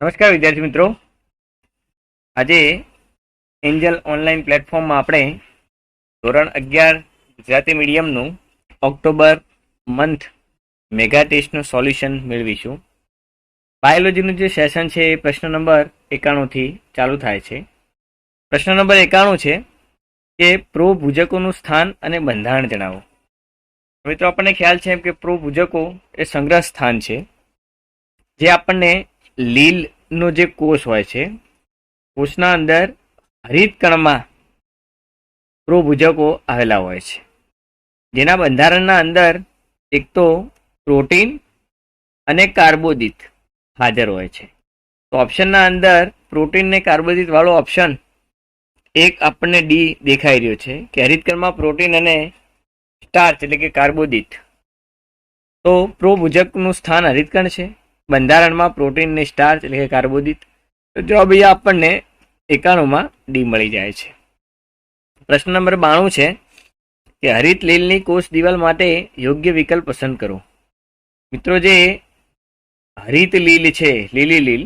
નમસ્કાર વિદ્યાર્થી મિત્રો, આજે એન્જલ ઓનલાઈન પ્લેટફોર્મમાં આપણે ધોરણ 11 ગુજરાતી મીડિયમનું ઓક્ટોબર મંથ મેગા ટેસ્ટનું સોલ્યુશન મેળવીશું. બાયોલોજીનું જે સેશન છે એ પ્રશ્ન નંબર 91થી ચાલુ થાય છે. પ્રશ્ન નંબર 91 છે કે પ્રોભુજકોનું સ્થાન અને બંધારણ જણાવો. મિત્રો, આપણને ખ્યાલ છે કે પ્રોભુજકો એ સંગ્રહ સ્થાન છે જે આપણને લીલનો જે કોષ હોય છે, કોષના અંદર હરિતકણમાં પ્રોભુજકો આવેલા હોય છે, જેના બંધારણના અંદર એક તો પ્રોટીન અને કાર્બોદિત હાજર હોય છે. તો ઓપ્શનના અંદર પ્રોટીન ને કાર્બોદિત વાળો ઓપ્શન એક આપણને ડી દેખાઈ રહ્યો છે કે હરિતકણમાં પ્રોટીન અને સ્ટાર્ચ એટલે કે કાર્બોદિત. તો પ્રોભુજકનું સ્થાન હરિતકણ છે, બંધારણમાં પ્રોટીન ને સ્ટાર્ચ એટલે કે કાર્બોદિત. તો જવાબ અહીંયા આપણને 91માં ડી મળી જાય છે. પ્રશ્ન નંબર 92 છે કે હરિત લીલની કોષ દિવાલ માટે યોગ્ય વિકલ્પ પસંદ કરો. મિત્રો, જે હરિત લીલ છે, લીલી લીલ,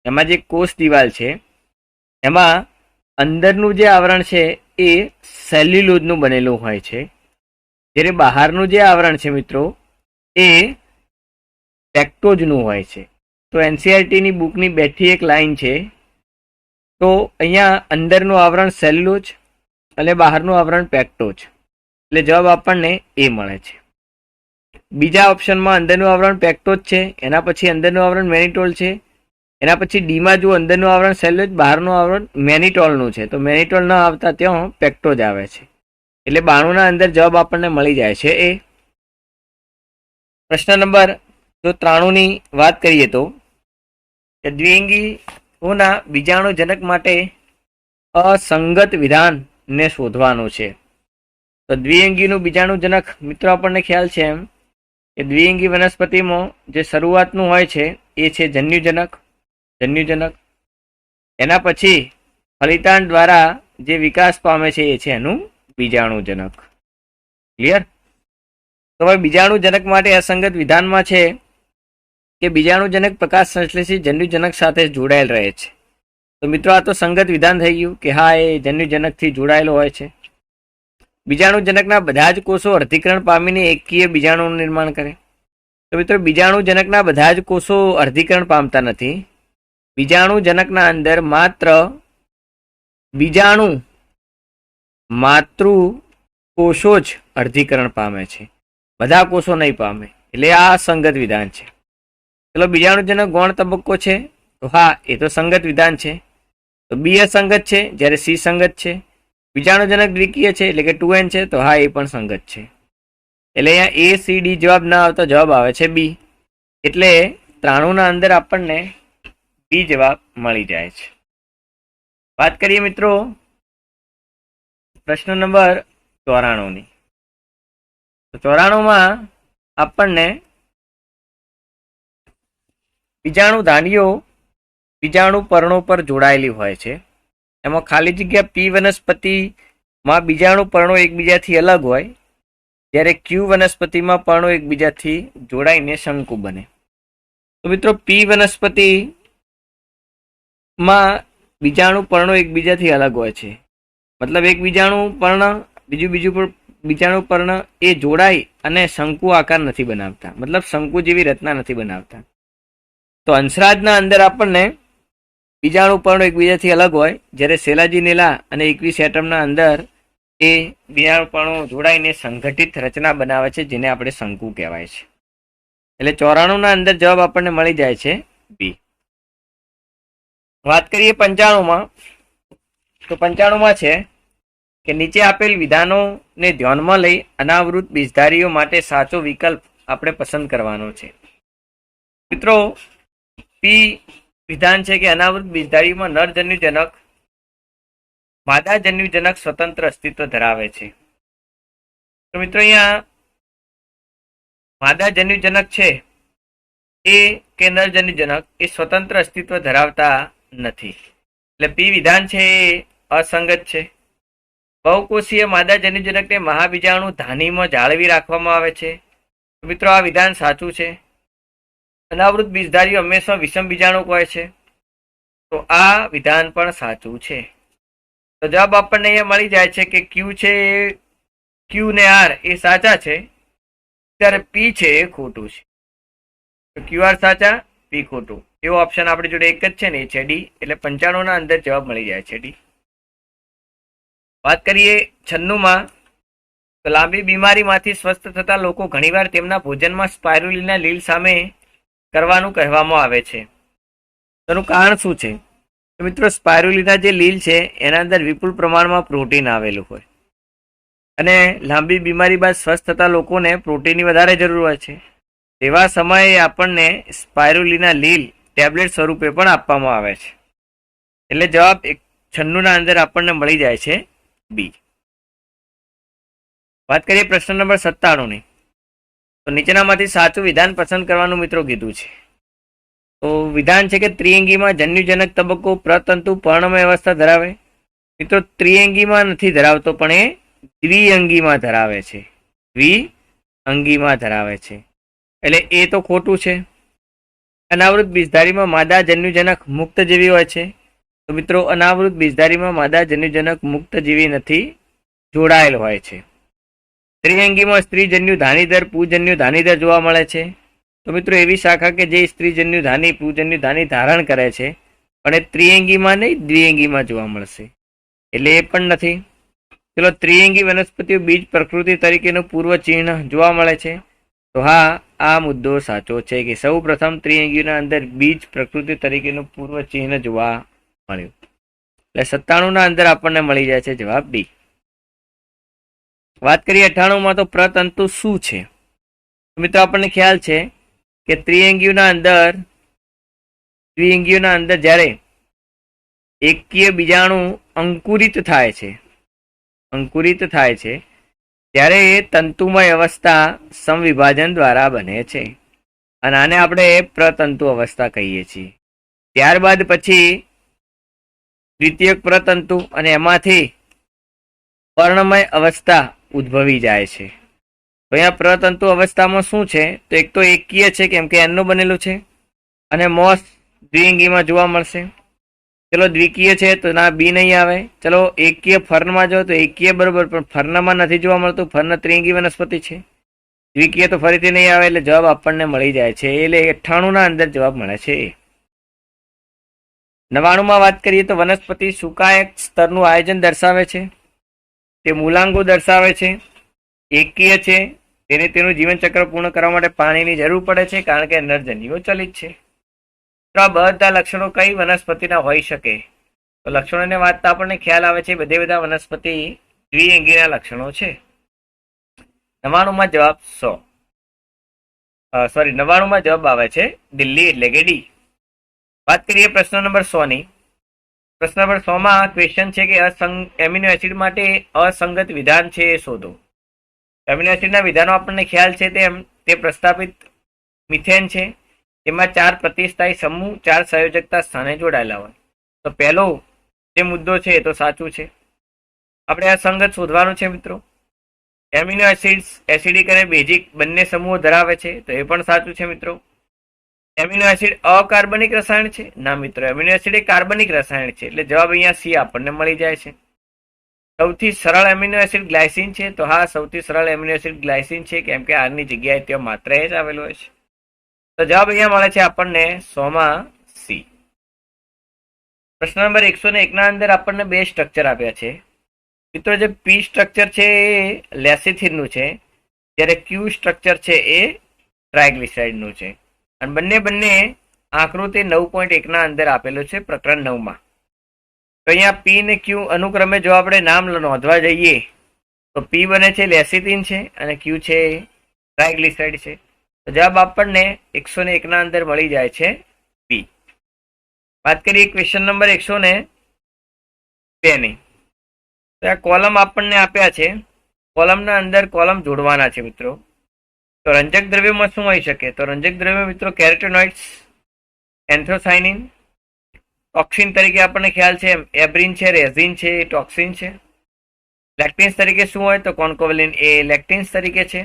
એમાં જે કોષ દિવાલ છે એમાં અંદરનું જે આવરણ છે એ સેલ્યુલોઝનું બનેલું હોય છે, જ્યારે બહારનું જે આવરણ છે મિત્રો એ પેક્ટોજનું હોય છે. તો એનસીઆરટીની બુકની બેઠી એક લાઈન છે. તો અહીંયા અંદરનું આવરણ સેલ્યુલોઝ અને બહારનું આવરણ પેક્ટોજ, એટલે જવાબ આપણને એ મળે છે. બીજા ઓપ્શનમાં અંદરનું આવરણ પેક્ટોજ છે, એના પછી અંદરનું આવરણ મેનિટોલ છે, એના પછી ડીમાં જો અંદરનું આવરણ સેલ્યુલોઝ, બહારનું આવરણ મેનિટોલનું છે. તો મેનિટોલ ન આવતા ત્યાં પેક્ટોજ આવે છે, એટલે 92ના અંદર જવાબ આપણને મળી જાય છે એ. પ્રશ્ન નંબર 93ની વાત કરીએ તો કે દ્વિઅંગીઓના બીજાણુજનક માટે અસંગત વિધાનને શોધવાનું છે. તો દ્વિઅંગીનું બીજાણુજનક મિત્રો આપણને ખ્યાલ છે એમ કે દ્વિઅંગી વનસ્પતિમાં જે શરૂઆતનું હોય છે એ છે જન્યુજનક. એના પછી ફલિતાંડ દ્વારા જે વિકાસ પામે છે એ છે એનું બીજાણુજનક. ક્લિયર? તો હવે બીજાણુજનક માટે અસંગત વિધાનમાં છે કે બીજાણુજનક પ્રકાશ સંશ્લેષિત જન્યુજનક સાથે જોડાયેલ રહે છે. તો મિત્રો, આ તો સંગત વિધાન થઈ ગયું કે હા, એ જન્યુજનકથી જોડાયેલો હોય છે. બીજાણુજનકના બધા જ કોષો અર્ધીકરણ પામીને એકકીય બીજાણુનું નિર્માણ કરે. તો મિત્રો, બીજાણુજનકના બધા જ કોષો અર્ધીકરણ પામતા નથી. બીજાણુજનકના અંદર માત્ર બીજાણુ માતૃ કોષો જ અર્ધીકરણ પામે છે, બધા કોષો નહીં પામે. એટલે આ સંગત વિધાન છે. ચલો, બીજાણુજનક ગૌણ તબક્કો છે, તો હા, એ તો સંગત વિધાન છે. તો બી અસંગત છે, જ્યારે સી સંગત છે. બીજાણુજનક દ્વિકીય છે એટલે કે 2n છે, તો હા, એ પણ સંગત છે. એટલે અહીંયા એ સી ડી જવાબ ના આવતો જવાબ આવે છે બી. એટલે 93ના અંદર આપણને બી જવાબ મળી જાય છે. વાત કરીએ મિત્રો પ્રશ્ન નંબર 94ની. તો 94માં આપણને બીજાણુ ધાનીઓ બીજાણુ પર્ણો પર જોડાયેલી હોય છે. એમાં ખાલી જગ્યા પી વનસ્પતિમાં બીજાણુ પર્ણો એકબીજાથી અલગ હોય, જ્યારે ક્યુ વનસ્પતિમાં પર્ણો એકબીજાથી જોડાઈને શંકુ બને. તો મિત્રો, પી વનસ્પતિમાં બીજાણુ પર્ણો એકબીજાથી અલગ હોય છે, મતલબ એક બીજાણુ પર્ણ બીજું બીજાણુ પર્ણ એ જોડાઈ અને શંકુ આકાર નથી બનાવતા, મતલબ શંકુ જેવી રચના નથી બનાવતા. તો અંશરાજના અંદર આપણને બીજાણુ પર્ણો એકબીજાથી અલગ હોય, જ્યારે સેલાજીનેલા અને એકવીસ એટમના અંદર એ બીજાણુ પર્ણો જોડાઈને સંગઠિત રચના બનાવે છે, જેને આપણે શંકુ કહેવાય છે. એટલે 94ના અંદર જવાબ આપણને મળી જાય છે બી. વાત કરીએ 95માં. તો 95માં છે કે નીચે આપેલ વિધાનોને ધ્યાનમાં લઈ અનાવૃત બીજધારીઓ માટે સાચો વિકલ્પ આપણે પસંદ કરવાનો છે. મિત્રો, પી વિધાન છે કે અનાવૃત બીજધારીઓમાં નર જન્યુજનક માદા જન્યુજનક સ્વતંત્ર અસ્તિત્વ ધરાવે છે. તો મિત્રો, અહીંયા માદા જન્યુજનક છે એ કે નર જન્યુજનક એ સ્વતંત્ર અસ્તિત્વ ધરાવતા નથી. એટલે પી વિધાન છે એ અસંગત છે. બહુકોષીય માદા જન્યુજનકને મહાબીજાણુ ધાનીમાં જાળવી રાખવામાં આવે છે. મિત્રો, આ વિધાન સાચું છે. અનાવૃત બીજધારીઓ હંમેશા વિષમ બીજાણુક હોય છે. તો આ વિધાન પણ સાચું છે. તો જવાબ આપણને અહીંયા મળી જાય છે કે ક્યુ છે ક્યુ ને આર એ સાચા છે, ત્યારે પી છે એ ખોટું છે. તો ક્યુ આર સાચા, પી ખોટું, એવો ઓપ્શન આપણી જોડે એક જ છે ને, એ છે ડી. એટલે 95 ના અંદર જવાબ મળી જાય છે ડી. વાત કરીએ 96માં, તો લાંબી બીમારીમાંથી સ્વસ્થ થતા લોકો ઘણીવાર તેમના ભોજનમાં સ્પાઇરુલિના લીલ સામે કરવાનું કહેવામાં આવે છે. તેનું કારણ શું છે? તો મિત્રો, સ્પાઇરુલિના જે લીલ છે એના અંદર વિપુલ પ્રમાણમાં પ્રોટીન આવેલું હોય, અને લાંબી બીમારી બાદ સ્વસ્થ થતા લોકોને પ્રોટીનની વધારે જરૂર હોય છે. તેવા સમયે આપણને સ્પાઇરુલિના લીલ ટેબ્લેટ સ્વરૂપે પણ આપવામાં આવે છે. એટલે જવાબ 96 ના અંદર આપણને મળી જાય છે બી. વાત કરીએ પ્રશ્ન નંબર 97 ની, તો નીચેનામાંથી સાચું વિધાન પસંદ કરવાનું મિત્રો કીધું છે. તો વિધાન છે કે ત્રિઅંગીમાં જન્યુજનક તબક્કો પ્રતંતુ પર્ણમય અવસ્થા ધરાવે. મિત્રો, ત્રિઅંગીમાં નથી ધરાવતો, પણ એ દ્વિઅંગીમાં ધરાવે છે. દ્વિઅંગીમાં ધરાવે છે, એટલે એ તો ખોટું છે. અનાવૃત બીજધારીમાં માદા જન્યુજનક મુક્તજીવી હોય છે. તો મિત્રો, અનાવૃત બીજધારીમાં માદા જન્યુજનક મુક્તજીવી નથી, જોડાયેલ હોય છે. ત્રિઅંગીમાં સ્ત્રીજન્યુ ધાનીધર પૂજન્યુ ધાનીધર જોવા મળે છે. તો મિત્રો, એવી શાખા કે જે સ્ત્રીજન્યુ ધાની પૂજન્યુ ધાની ધારણ કરે છે, પણ એ ત્રિઅંગીમાં નહીં દ્વિઅંગીમાં જોવા મળશે, એટલે એ પણ નથી. ચલો, ત્રિઅંગી વનસ્પતિઓ બીજ પ્રકૃતિ તરીકેનું પૂર્વ ચિહ્ન જોવા મળે છે. તો હા, આ મુદ્દો સાચો છે કે સૌ પ્રથમ ત્રિઅંગીના અંદર બીજ પ્રકૃતિ તરીકેનું પૂર્વ ચિહ્ન જોવા મળ્યું. એટલે 97 ના અંદર આપણને મળી જાય છે જવાબ ડી. વાત કરીએ 98માં, તો પ્રતંતુ શું છે? મિત્રો, આપણને ખ્યાલ છે કે દ્વિઅંગીઓના અંદર જ્યારે એકકીય બીજાણુ અંકુરિત થાય છે ત્યારે એ તંતુમય અવસ્થા સમવિભાજન દ્વારા બને છે, અને આને આપણે પ્રતંતુ અવસ્થા કહીએ છીએ. ત્યારબાદ પછી દ્વિતીયક પ્રતંતુ અને એમાંથી પર્ણમય અવસ્થા ઉદ્ભવી જાય છે. તો અહીંયા પ્રતંતુ અવસ્થામાં શું છે? તો એક તો એકકીય છે, કેમ કે એનનું બનેલું છે, અને મોસ દ્વિઅંગીમાં જોવા મળશે. ચલો, દ્વિકીય છે તો ના બી નહીં આવે. ચલો, એકકીય ફર્નમાં જો તો એકકીય બરોબર, પણ ફર્નમાં નથી જોવા મળતું. ફર્ન ત્રિઅંગી વનસ્પતિ છે. દ્વિકીય તો ફરીથી નહીં આવે, એટલે જવાબ આપણને મળી જાય છે. એટલે 98 ના અંદર જવાબ મળે છે. 99માં વાત કરીએ, તો વનસ્પતિ સુકાયક સ્તરનું આયોજન દર્શાવે છે. તે મૂલાંગો દર્શાવે છે. એકકીય છે, તેને તેનું જીવનચક્ર પૂર્ણ કરવા માટે પાણીની જરૂર પડે છે, કારણ કે નરજન્યુઓ ચલિત છે. તો આ બધા લક્ષણો કઈ વનસ્પતિના હોઈ શકે? તો લક્ષણોને વાંચતા આપણને ખ્યાલ આવે છે બધા વનસ્પતિ દ્વિઅંગીના લક્ષણો છે. 99માં જવાબ 99માં જવાબ આવે છે દિલ્હી, એટલે કે ડી. વાત કરીએ પ્રશ્ન નંબર 100 ની. પ્રશ્ન નંબર 100માં ક્વેશ્ચન છે કે એમિનો એસિડ માટે અસંગત વિધાન છે એ શોધો. એમિનો એસિડના વિધાનો આપણને ખ્યાલ છે તેમ તે પ્રસ્થાપિત મિથેન છે. તેમાં 4 પ્રતિસ્થાયી સમૂહ 4 સંયોજકતા સ્થાને જોડાયેલા હોય. તો પહેલો જે મુદ્દો છે એ તો સાચું છે. આપણે આ સંગત શોધવાનું છે મિત્રો. એમિનો એસિડ્સ એસિડિક અને બેઝિક બંને સમૂહો ધરાવે છે, તો એ પણ સાચું છે મિત્રો. એમિનો એસિડ અકાર્બનિક રસાયણ છે? ના મિત્રો, એમિનો એસિડ એ કાર્બનિક રસાયણ છે, એટલે જવાબ અહીંયા સી આપણને મળી જાય છે. સૌથી સરળ એમિનો એસિડ ગ્લાયસિન છે? તો હા, સૌથી સરળ એમિનો એસિડ ગ્લાયસિન છે, કેમ કે આરની જગ્યાએ ત્યાં માત્ર એ જ આવેલો હોય છે. તો જવાબ અહીંયા મળે છે આપણને 100માં સી. પ્રશ્ન નંબર 101 ના અંદર આપણને બે સ્ટ્રક્ચર આપ્યા છે મિત્રો. જે પી સ્ટ્રક્ચર છે એ લેસિથિનનું છે, જ્યારે ક્યુ સ્ટ્રક્ચર છે એ ટ્રાયગ્લિસરાઇડનું છે, અને બંને આકૃતિ 9.1 ના અંદર આપેલું છે પ્રકરણ 9માં. તો અહીંયા પી ને ક્યુ અનુક્રમે જો આપણે નામ નોંધવા જઈએ તો પી બને છે લેસિથિન છે, અને ક્યુ છે ટ્રાયગ્લિસરાઇડ છે. તો જવાબ આપણને 101 ના અંદર મળી જાય છે પી. વાત કરીએ ક્વેશ્ચન નંબર 102 ની. તો આ કોલમ આપણને આપ્યા છે. કોલમના અંદર કોલમ જોડવાના છે મિત્રો. તો રંજક દ્રવ્યોમાં શું હોઈ શકે? તો રંજક દ્રવ્યો મિત્રો કેરોટેનોઇડ્સ, એન્થ્રોસાયનિન, ટોક્સિન તરીકે આપણને ખ્યાલ છે એબ્રિન છે, રેઝિન છે, ટોક્સિન છે. લેક્ટિન્સ તરીકે શું હોય? તો કોન્કોવેલિન એ લેક્ટિન્સ તરીકે છે.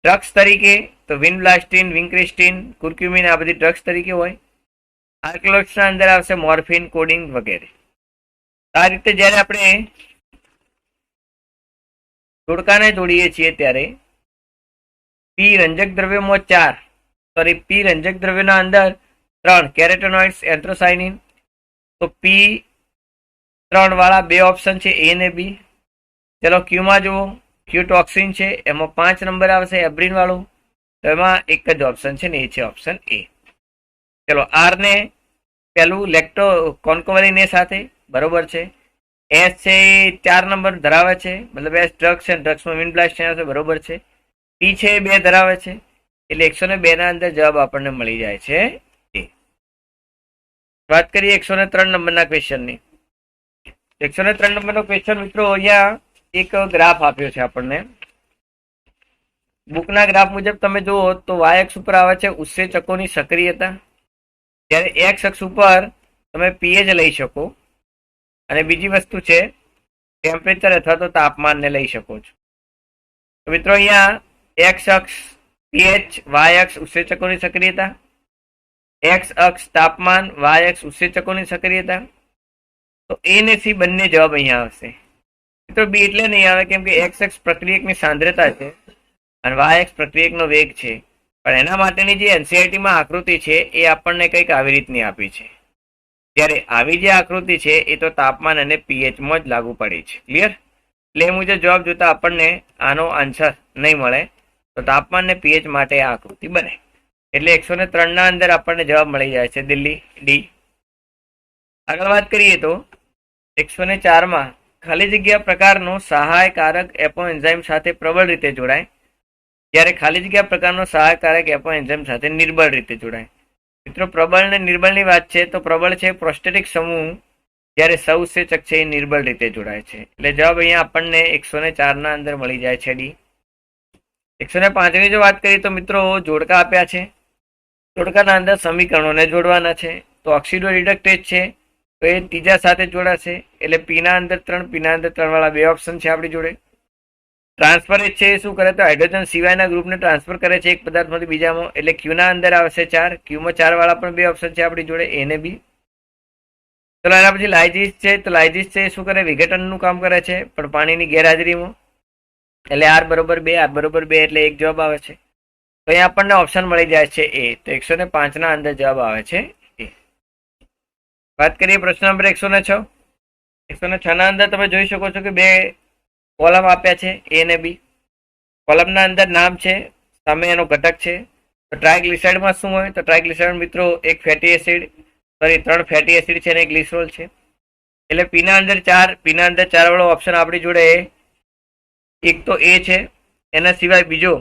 ડ્રગ્સ તરીકે તો વિનબ્લાસ્ટિન, વિન્ક્રિસ્ટિન, કુર્ક્યુમિન આ બધી ડ્રગ્સ તરીકે હોય. આલ્કલોઇડ્સના અંદર આવશે મોર્ફિન, કોડિન વગેરે. આ રીતે જ્યારે આપણે જોડકાને જોડીએ છીએ ત્યારે પી રંજક દ્રવ્યોમાં 4 પી રંજક દ્રવ્યોના અંદર 3 કેરોટેનોઇડ્સ, એન્થ્રોસાયનિન. તો પી 3 વાળા 2 ઓપ્શન છે, એ ને બી. ચલો ક્યુમાં જુઓ, ક્યુ ટોક્સિન છે, એમાં 5 નંબર આવશે એબ્રિન વાળું. તો એમાં એક જ ઓપ્શન છે ને એ છે ઓપ્શન એ. ચલો આર ને પેલું લેક્ટો કોન્કોવેલિન સાથે બરોબર છે. એસ છે એ 4 નંબર ધરાવે છે, મતલબ એસ ડ્રગ્સ છે, ડ્રગ્સમાં વિન્ડ બ્લાસ્ટ છે બરોબર છે. ટી છે 2 ધરાવે છે, એટલે 102 ના અંદર જવાબ આપણને મળી જાય છે એ. વાત કરીએ 103 નંબરના ક્વેશ્ચનની. 103 નંબરનો ક્વેશ્ચન મિત્રો અહીંયા એક ગ્રાફ આપ્યો છે આપણને. બુકના ગ્રાફ મુજબ તમે જુઓ તો વાય અક્ષ ઉપર આવે છે ઉત્સેચકોની સક્રિયતા, જ્યારે એક્સ અક્ષ ઉપર તમે પીએચ લઈ શકો, અને બીજી વસ્તુ છે ટેમ્પરેચર અથવા તો તાપમાનને લઈ શકો છો. તો મિત્રો અહીંયા એક્સ અક્ષ પીએચ, વાય અક્ષ ઉત્સેચકોની સક્રિયતા, એક્સ અક્ષ તાપમાન, વાય અક્ષ ઉત્સેચકોની સક્રિયતા. તો એ ને સી બંને જવાબ અહીંયા આવશે. મિત્રો બી એટલે નહીં આવે કેમ કે એક્સ અક્ષ પ્રક્રિયકની સાંદ્રતા છે અને વાય અક્ષ પ્રક્રિયકનો વેગ છે, પણ એના માટેની જે એનસીઆરટીમાં આકૃતિ છે એ આપણને કંઈક આવી રીતની આપી છે. ત્યારે આવી જે આકૃતિ છે એ તો તાપમાન અને પીએચમાં જ લાગુ પડે છે. ક્લિયર? એટલે એ મુજબ જવાબ જોતા આપણને આનો આન્સર નહીં મળે. તો તાપમાન ને પીએચ માટે આ આકૃતિ બને. એટલે 103 ના અંદર આપણને જવાબ મળી જાય છે દિલ્હી ડી. આગળ વાત કરીએ તો 104 માં ખાલી જગ્યા પ્રકારનો સહાયકારક એપોએન્ઝાઇમ સાથે પ્રબળ રીતે જોડાય, જ્યારે ખાલી જગ્યા પ્રકારનો સહાયકારક એપોએન્ઝાઇમ સાથે નિર્બળ રીતે જોડાય. મિત્રો પ્રબળ ને નિર્બળની વાત છે તો પ્રબળ છે પ્રોસ્ટેટિક સમૂહ, જ્યારે સૌસેચક છે એ નિર્બળ રીતે જોડાય છે. એટલે જવાબ અહીંયા આપણને 104 ના અંદર મળી જાય છે ડી. 105 ની જો વાત કરીએ તો મિત્રો જોડકા આપ્યા છે, જોડકાના અંદર સમીકરણોને જોડવાના છે. તો ઓક્સિડો રિડક્ટેજ છે તો એ ત્રીજા સાથે જોડાશે, એટલે પીના અંદર 3, પીના અંદર 3 વાળા 2 ઓપ્શન છે આપણી જોડે. ટ્રાન્સફરેજ છે એ શું કરે તો હાઇડ્રોજન સિવાયના ગ્રુપને ટ્રાન્સફર કરે છે એક પદાર્થમાંથી બીજામાં, એટલે ક્યુના અંદર આવશે 4, ક્યુમાં 4 વાળા પણ 2 ઓપ્શન છે આપણી જોડે, એ ને બી. ચલો એના પછી લાઇઝિસ છે, તો લાઇઝિસ છે એ શું કરે વિઘટનનું કામ કરે છે પણ પાણીની ગેરહાજરીમાં, એટલે આર બરોબર 2, આર બરોબર 2 એટલે એક જવાબ આવે છે. તો અહીંયા આપણને ઓપ્શન મળી જાય છે એ. તો 105 ના અંદર જવાબ આવે છે એ. વાત કરીએ પ્રશ્ન નંબર 106. 106 ના અંદર તમે જોઈ શકો છો કે 2 કોલમ આપ્યા છે એ ને બી. કોલમના અંદર નામ છે, સામે એનો ઘટક છે. તો ટ્રાયગ્લિસરાઇડમાં શું હોય તો ટ્રાયગ્લિસરાઇડ મિત્રો એક ફેટી એસિડ, 3 ફેટી એસિડ છે અને એક ગ્લિસરોલ છે. એટલે પીના અંદર 4, પીના અંદર 4 વાળો ઓપ્શન આપણી જોડે એક તો એ છે, એના સિવાય બીજો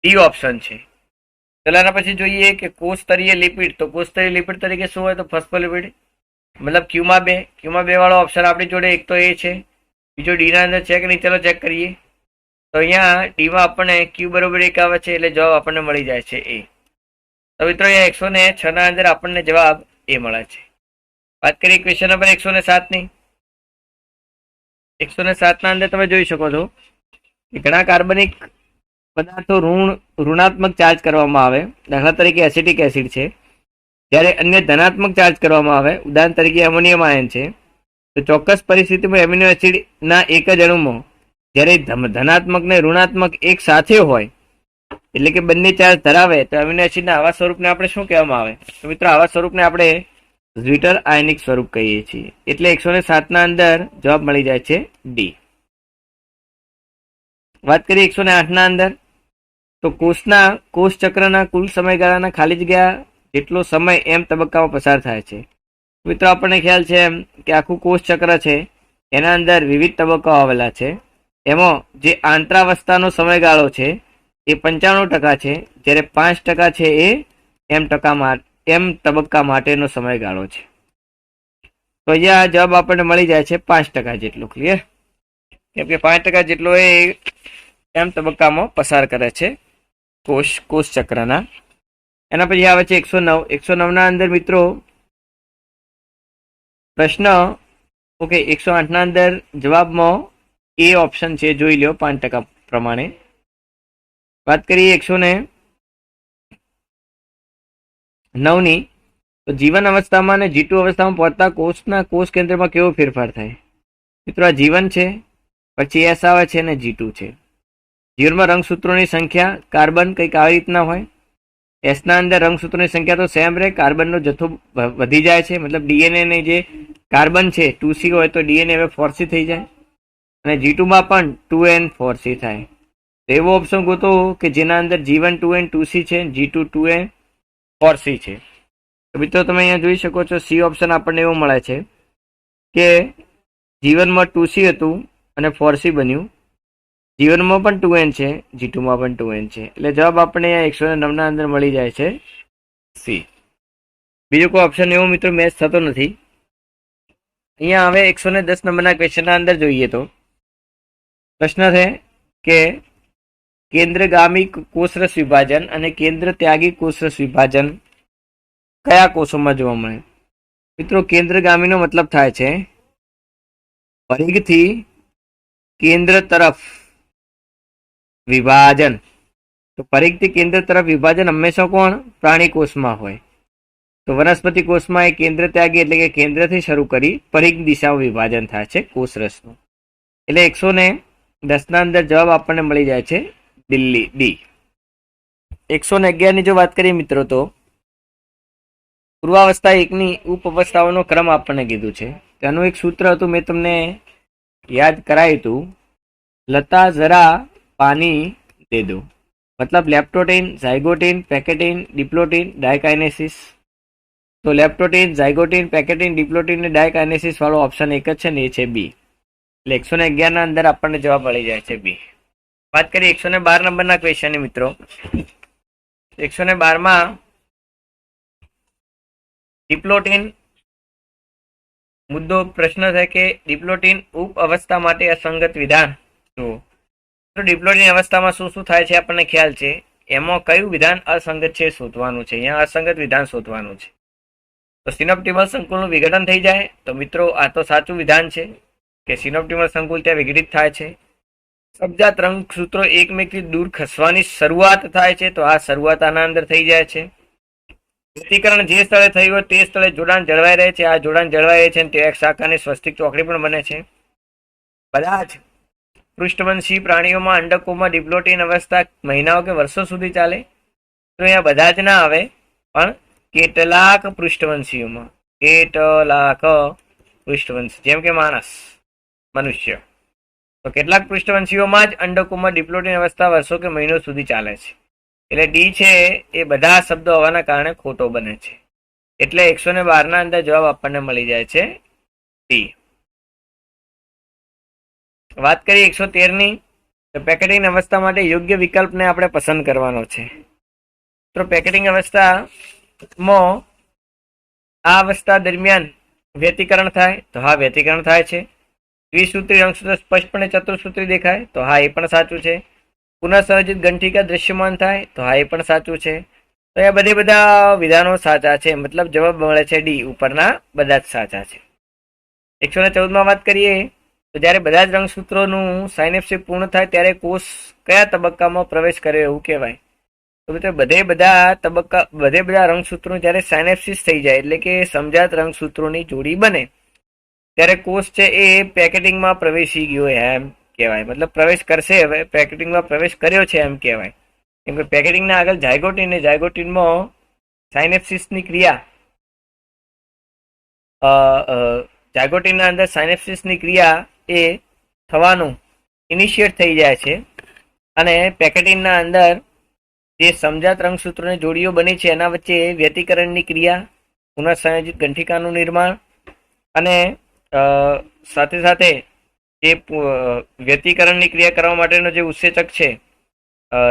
ડી ઓપ્શન છે. ચલો એના પછી જોઈએ કે કોષસ્તરીય લિપિડ. તો કોષસ્તરીય લિપિડ તરીકે શું હોય તો ફોસ્ફોલિપિડ, મતલબ ક્યુમાં 2 વાળો ઓપ્શન આપણી જોડે એક તો એ છે, બીજો ડી ના અંદર છે કે નહીં ચલો ચેક કરીએ. તો અહીંયા ડીમાં આપણને ક્યુ બરોબર 1 આવે છે, એટલે જવાબ આપણને મળી જાય છે એ. તો મિત્રો અહીંયા 106 ના અંદર આપણને જવાબ એ મળે છે. વાત કરીએ ક્વેશ્ચન નંબર 107 ની. 107 ના અંદર તમે જોઈ શકો છો કે ઘણા કાર્બનિક પદાર્થો ઋણાત્મક ચાર્જ કરવામાં આવે, દાખલા તરીકે એસિટિક એસિડ છે, જ્યારે અન્ય ધનાત્મક ચાર્જ કરવામાં આવે, ઉદાહરણ તરીકે એમોનિયમ આયન છે. તો ચોક્કસ પરિસ્થિતિમાં એમિનો એસિડના એક જ અણુમાં જ્યારે ધનાત્મક ને ઋણાત્મક એક સાથે હોય, એટલે કે બંને ચાર્જ ધરાવે, તો એમિનો એસિડના આવા સ્વરૂપને આપણે શું કહેવામાં આવે તો મિત્રો આવા સ્વરૂપને આપણે ઝ્વિટર આયનિક સ્વરૂપ કહીએ છીએ. એટલે 107 ના અંદર જવાબ મળી જાય છે ડી. વાત કરીએ 108 ના અંદર. તો કોષ ચક્રના કુલ સમયગાળાના ખાલી જગ્યા જેટલો સમય એમ તબક્કામાં પસાર થાય છે. મિત્રો આપણને ખ્યાલ છે એમ કે આખું કોષ ચક્ર છે એના અંદર વિવિધ તબક્કાઓ આવેલા છે. એમાં જે આંતરાવસ્થાનો સમયગાળો છે એ 95% છે, જ્યારે 5% છે એ એમ તબક્કા માટેનો સમયગાળો છે. તો અહીંયા જવાબ આપણને મળી જાય છે 5% જેટલો. ક્લિયર? કેમ કે 5% જેટલો એ એમ તબક્કામાં પસાર કરે છે કોષ ચક્રના. એના પછી આવે છે 109. 109 ના અંદર મિત્રો પ્રશ્ન ઓકે 108 ના અંદર જવાબમાં એ ઓપ્શન છે, જોઈ લો 5% પ્રમાણે. વાત કરીએ 9ની, તો જીવન અવસ્થામાં અને G2 અવસ્થામાં પહોંચતા કોષના કોષ કેન્દ્રમાં કેવો ફેરફાર થાય? મિત્રો આ જીવન છે, પછી એસ આવે છે અને G2 છે. જીવનમાં રંગસૂત્રોની સંખ્યા કાર્બન કંઈક આવી રીતના હોય. એસના અંદર રંગસૂત્રોની સંખ્યા તો સેમ રહે, કાર્બનનો જથ્થો વધી જાય છે, મતલબ ડીએનએ ને જે કાર્બન છે 2C હોય તો ડીએનએ હવે 4C થઈ જાય, અને G2માં પણ 2N 4C થાય. તો એવો ઓપ્શન ગોતો કે જેના અંદર G1 2N 2C છે, G2 2N 4C છે. તો મિત્રો તમે અહીંયા જોઈ શકો છો સી ઓપ્શન આપણને એવું મળે છે કે જીવનમાં 2C હતું અને 4C બન્યું, જીવનમાં પણ 2N છે, G2માં પણ 2N છે, એટલે જવાબ આપણને અહીંયા 109 ના અંદર મળી જાય છે સી. બીજો કોઈ ઓપ્શન એવો મિત્રો મેચ થતો નથી. અહીંયા હવે 110 નંબરના ક્વેશ્ચનના અંદર જોઈએ તો પ્રશ્ન છે કે કેન્દ્રગામી કોષરસ વિભાજન અને કેન્દ્ર ત્યાગી કોષરસ વિભાજન કયા કોષોમાં જોવા મળે? મિત્રો કેન્દ્રગામીનો મતલબ થાય છે પરિઘથી કેન્દ્ર તરફ વિભાજન. તો પરિઘથી કેન્દ્ર તરફ વિભાજન હંમેશા કોણ? પ્રાણી કોષમાં હોય. તો વનસ્પતિ કોષમાં એ કેન્દ્ર ત્યાગી એટલે કે કેન્દ્રથી શરૂ કરી પરિઘ દિશામાં વિભાજન થાય છે કોષરસનું. એટલે 110 ના અંદર જવાબ આપણને મળી જાય છે દિલ્હી ડી. 111 ની જો વાત કરીએ મિત્રો તો પૂર્વાવસ્થા 1ની ઉપઅવસ્થાઓનો ક્રમ આપણને કીધું છે. તેનું એક સૂત્ર હતું, મેં તમને યાદ કરાયું હતું, લતા જરા પાણી દે દો. મતલબ લેપ્ટોટીન, ઝાયગોટીન, પેકેટીન, ડિપ્લોટીન, ડાયકાઇનેસિસ. તો લેપ્ટોટીન, ઝાયગોટીન, પેકેટીન, ડિપ્લોટીન અને ડાયકાઇનેસિસ વાળો ઓપ્શન એક જ છે ને એ છે બી. એટલે 111 ના અંદર આપણને જવાબ મળી જાય છે બી. વાત કરીએ 112 નંબરના ક્વેશ્ચનની મિત્રો. 112માં ડિપ્લોટીન મુદ્દો પ્રશ્ન છે કે ડિપ્લોટીન ઉપ અવસ્થા માટે અસંગત વિધાન. તો ડિપ્લોટીન અવસ્થામાં શું શું થાય છે આપણને ખ્યાલ છે, એમાં કયું વિધાન અસંગત છે શોધવાનું છે. અહીંયા અસંગત વિધાન શોધવાનું છે. તો સિનોપ્ટિમલ સંકુલનું વિઘટન થઈ જાય. તો મિત્રો આ તો સાચું વિધાન છે કે સિનોપ્ટિમલ સંકુલ ત્યાં વિઘટિત થાય છે. સબજાત રંગસૂત્રો એકમેકથી દૂર ખસવાની શરૂઆત થાય છે. તો આ શરૂઆત આના અંદર થઈ જાય છે. વ્યતિકરણ જે સ્થળે થયું હોય તે સ્થળે જોડાણ જળવાઈ રહે છે. આ જોડાણ જળવાઈ રહે છે અને તે એક શાખાની સ્વસ્તિક ચોકડી પણ બને છે. બધા જ પૃષ્ઠવંશી પ્રાણીઓમાં અંડકોમાં ડિપ્લોટીન અવસ્થા મહિનાઓ કે વર્ષો સુધી ચાલે. તો અહીંયા બધા જ ના આવે, પણ કેટલાક પૃષ્ઠવંશીઓમાં, કેટલાક પૃષ્ઠવંશી જેમ કે મનુષ્ય, તો કેટલાક પૃષ્ઠવંશીઓમાં જ અંડકોમાં ડિપ્લોટીન અવસ્થા વર્ષો કે મહિનો સુધી ચાલે છે. એટલે ડી છે એ બધા શબ્દો હોવાના કારણે ખોટો બને છે. એટલે 112 ના અંદર જવાબ આપણને મળી જાય છે ડી. વાત કરીએ 113 ની, તો પેકેટિંગ અવસ્થા માટે યોગ્ય વિકલ્પને આપણે પસંદ કરવાનો છે. તો પેકેટિંગ અવસ્થામાં આ અવસ્થા દરમિયાન વ્યતિકરણ થાય. તો હા, વ્યતિકરણ થાય છે. દ્વિસૂત્રી રંગસૂત્ર સ્પષ્ટપણે ચતુર્સૂત્રી દેખાય. તો હા, એ પણ સાચું છે. પુનઃસંયોજિત ગંઠિકા દ્રશ્યમાન થાય. તો હા, એ પણ સાચું છે. તો એ બધા વિધાનો સાચા છે. મતલબ જવાબ મળે છે ડી, ઉપરના બધા જ સાચા છે. 114માં વાત કરીએ તો જ્યારે બધા જ રંગસૂત્રોનું સાયનેપ્સિસ પૂર્ણ થાય ત્યારે કોષ કયા તબક્કામાં પ્રવેશ કરે એવું કહેવાય? તો મિત્રો બધે બધા રંગસૂત્રો જ્યારે સાયનેપ્સિસ થઈ જાય એટલે કે સમજાત રંગસૂત્રોની જોડી બને ત્યારે કોષ છે એ પેકેટિંગમાં પ્રવેશી ગયો એમ કહેવાય. મતલબ પ્રવેશ કરશે, હવે પેકેટિંગમાં પ્રવેશ કર્યો છે એમ કહેવાય. કેમ કે પેકેટિંગના આગળ ઝાયગોટીન ને ઝાયગોટીનમાં સાયનેપ્સિસની ક્રિયા ઝાયગોટીનના અંદર સાયનેપ્સિસની ક્રિયા એ થવાનું ઇનિશિએટ થઈ જાય છે અને પેકેટિનના અંદર જે સમજાત રંગસૂત્રોની જોડીઓ બની છે એના વચ્ચે વ્યતિકરણની ક્રિયા, પુનઃસંયોજિત ગંઠિકાનું નિર્માણ અને સાથે સાથે જે વ્યતિકરણની ક્રિયા કરવા માટેનો જે ઉત્સેચક છે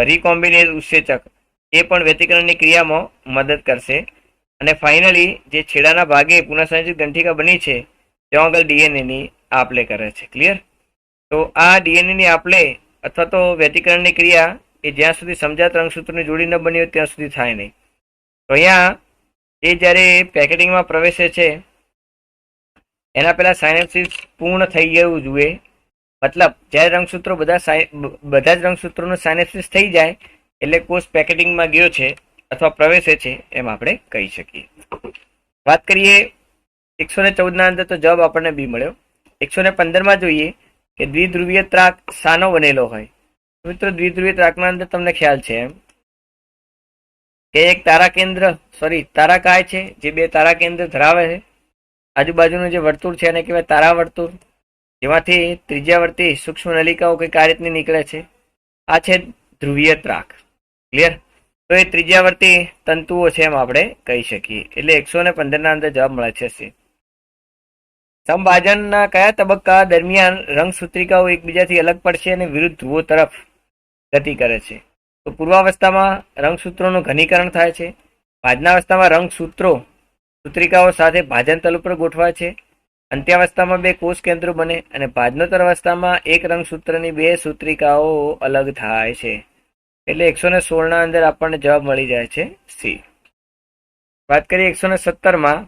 રિકોમ્બિનેઝ ઉત્સેચક, એ પણ વ્યતિકરણની ક્રિયામાં મદદ કરશે. અને ફાઇનલી જે છેડાના ભાગે પુનઃસંયોજિત ગંઠિકા બની છે ત્યાં આગળ ડીએનએની આપલે કરે છે. ક્લિયર? તો આ ડીએનએની આપલે અથવા તો વ્યતિકરણની ક્રિયા એ જ્યાં સુધી સમજાત રંગસૂત્રોની જોડી ન બની હોય ત્યાં સુધી થાય નહીં. તો અહીંયા એ જ્યારે પેકેટિંગમાં પ્રવેશે છે એના પહેલા સાયનેપ્સિસ પૂર્ણ થઈ ગયું જોઈએ. મતલબ જ્યારે રંગસૂત્રો બધા જ રંગસૂત્રોનું સાયનેપ્સિસ થઈ જાય એટલે કોષ પેકેટિંગમાં ગયો છે અથવા પ્રવેશે છે એમ આપણે કહી શકીએ. વાત કરીએ 114 ના અંદર તો જવાબ આપણને બી મળ્યો. 115 જોઈએ કે દ્વિધ્રુવીય ત્રાક શાનો બનેલો હોય. મિત્રો દ્વિધ્રુવીય ત્રાકના અંદર તમને ખ્યાલ છે એમ કે એક તારાકાય છે જે બે તારા કેન્દ્ર ધરાવે છે. આજુબાજુનું જે વર્તુળ છે એને કહેવાય તારા વર્તુળ, જેમાંથી ત્રિજ્યાવર્તી સૂક્ષ્મ નલિકાઓ કઈ આ રીતની નીકળે છે. આ છે ધ્રુવીય ત્રાક. ક્લિયર? તો એ ત્રિજ્યાવર્તી તંતુઓ છે એમ આપણે કહી શકીએ. એટલે 115 ના અંદર જવાબ મળે છે સી. સમભાજનના કયા તબક્કા દરમિયાન રંગસૂત્રિકાઓ એકબીજાથી અલગ પડશે અને વિરુદ્ધ ધ્રુવો તરફ ગતિ કરે છે? તો પૂર્વાવસ્થામાં રંગસૂત્રોનું ઘનીકરણ થાય છે. ભાજનાવસ્થામાં સૂત્રિકાઓ સાથે ભાજન તલ ઉપર ગોઠવાય છે. અંત્યાવસ્થામાં બે કોષ કેન્દ્રો બને અને ભાજનોત્તર અવસ્થામાં એક રંગસૂત્રની બે સૂત્રિકાઓ અલગ થાય છે. એટલે 116 ના અંદર આપણને જવાબ મળી જાય છે સી. વાત કરીએ 117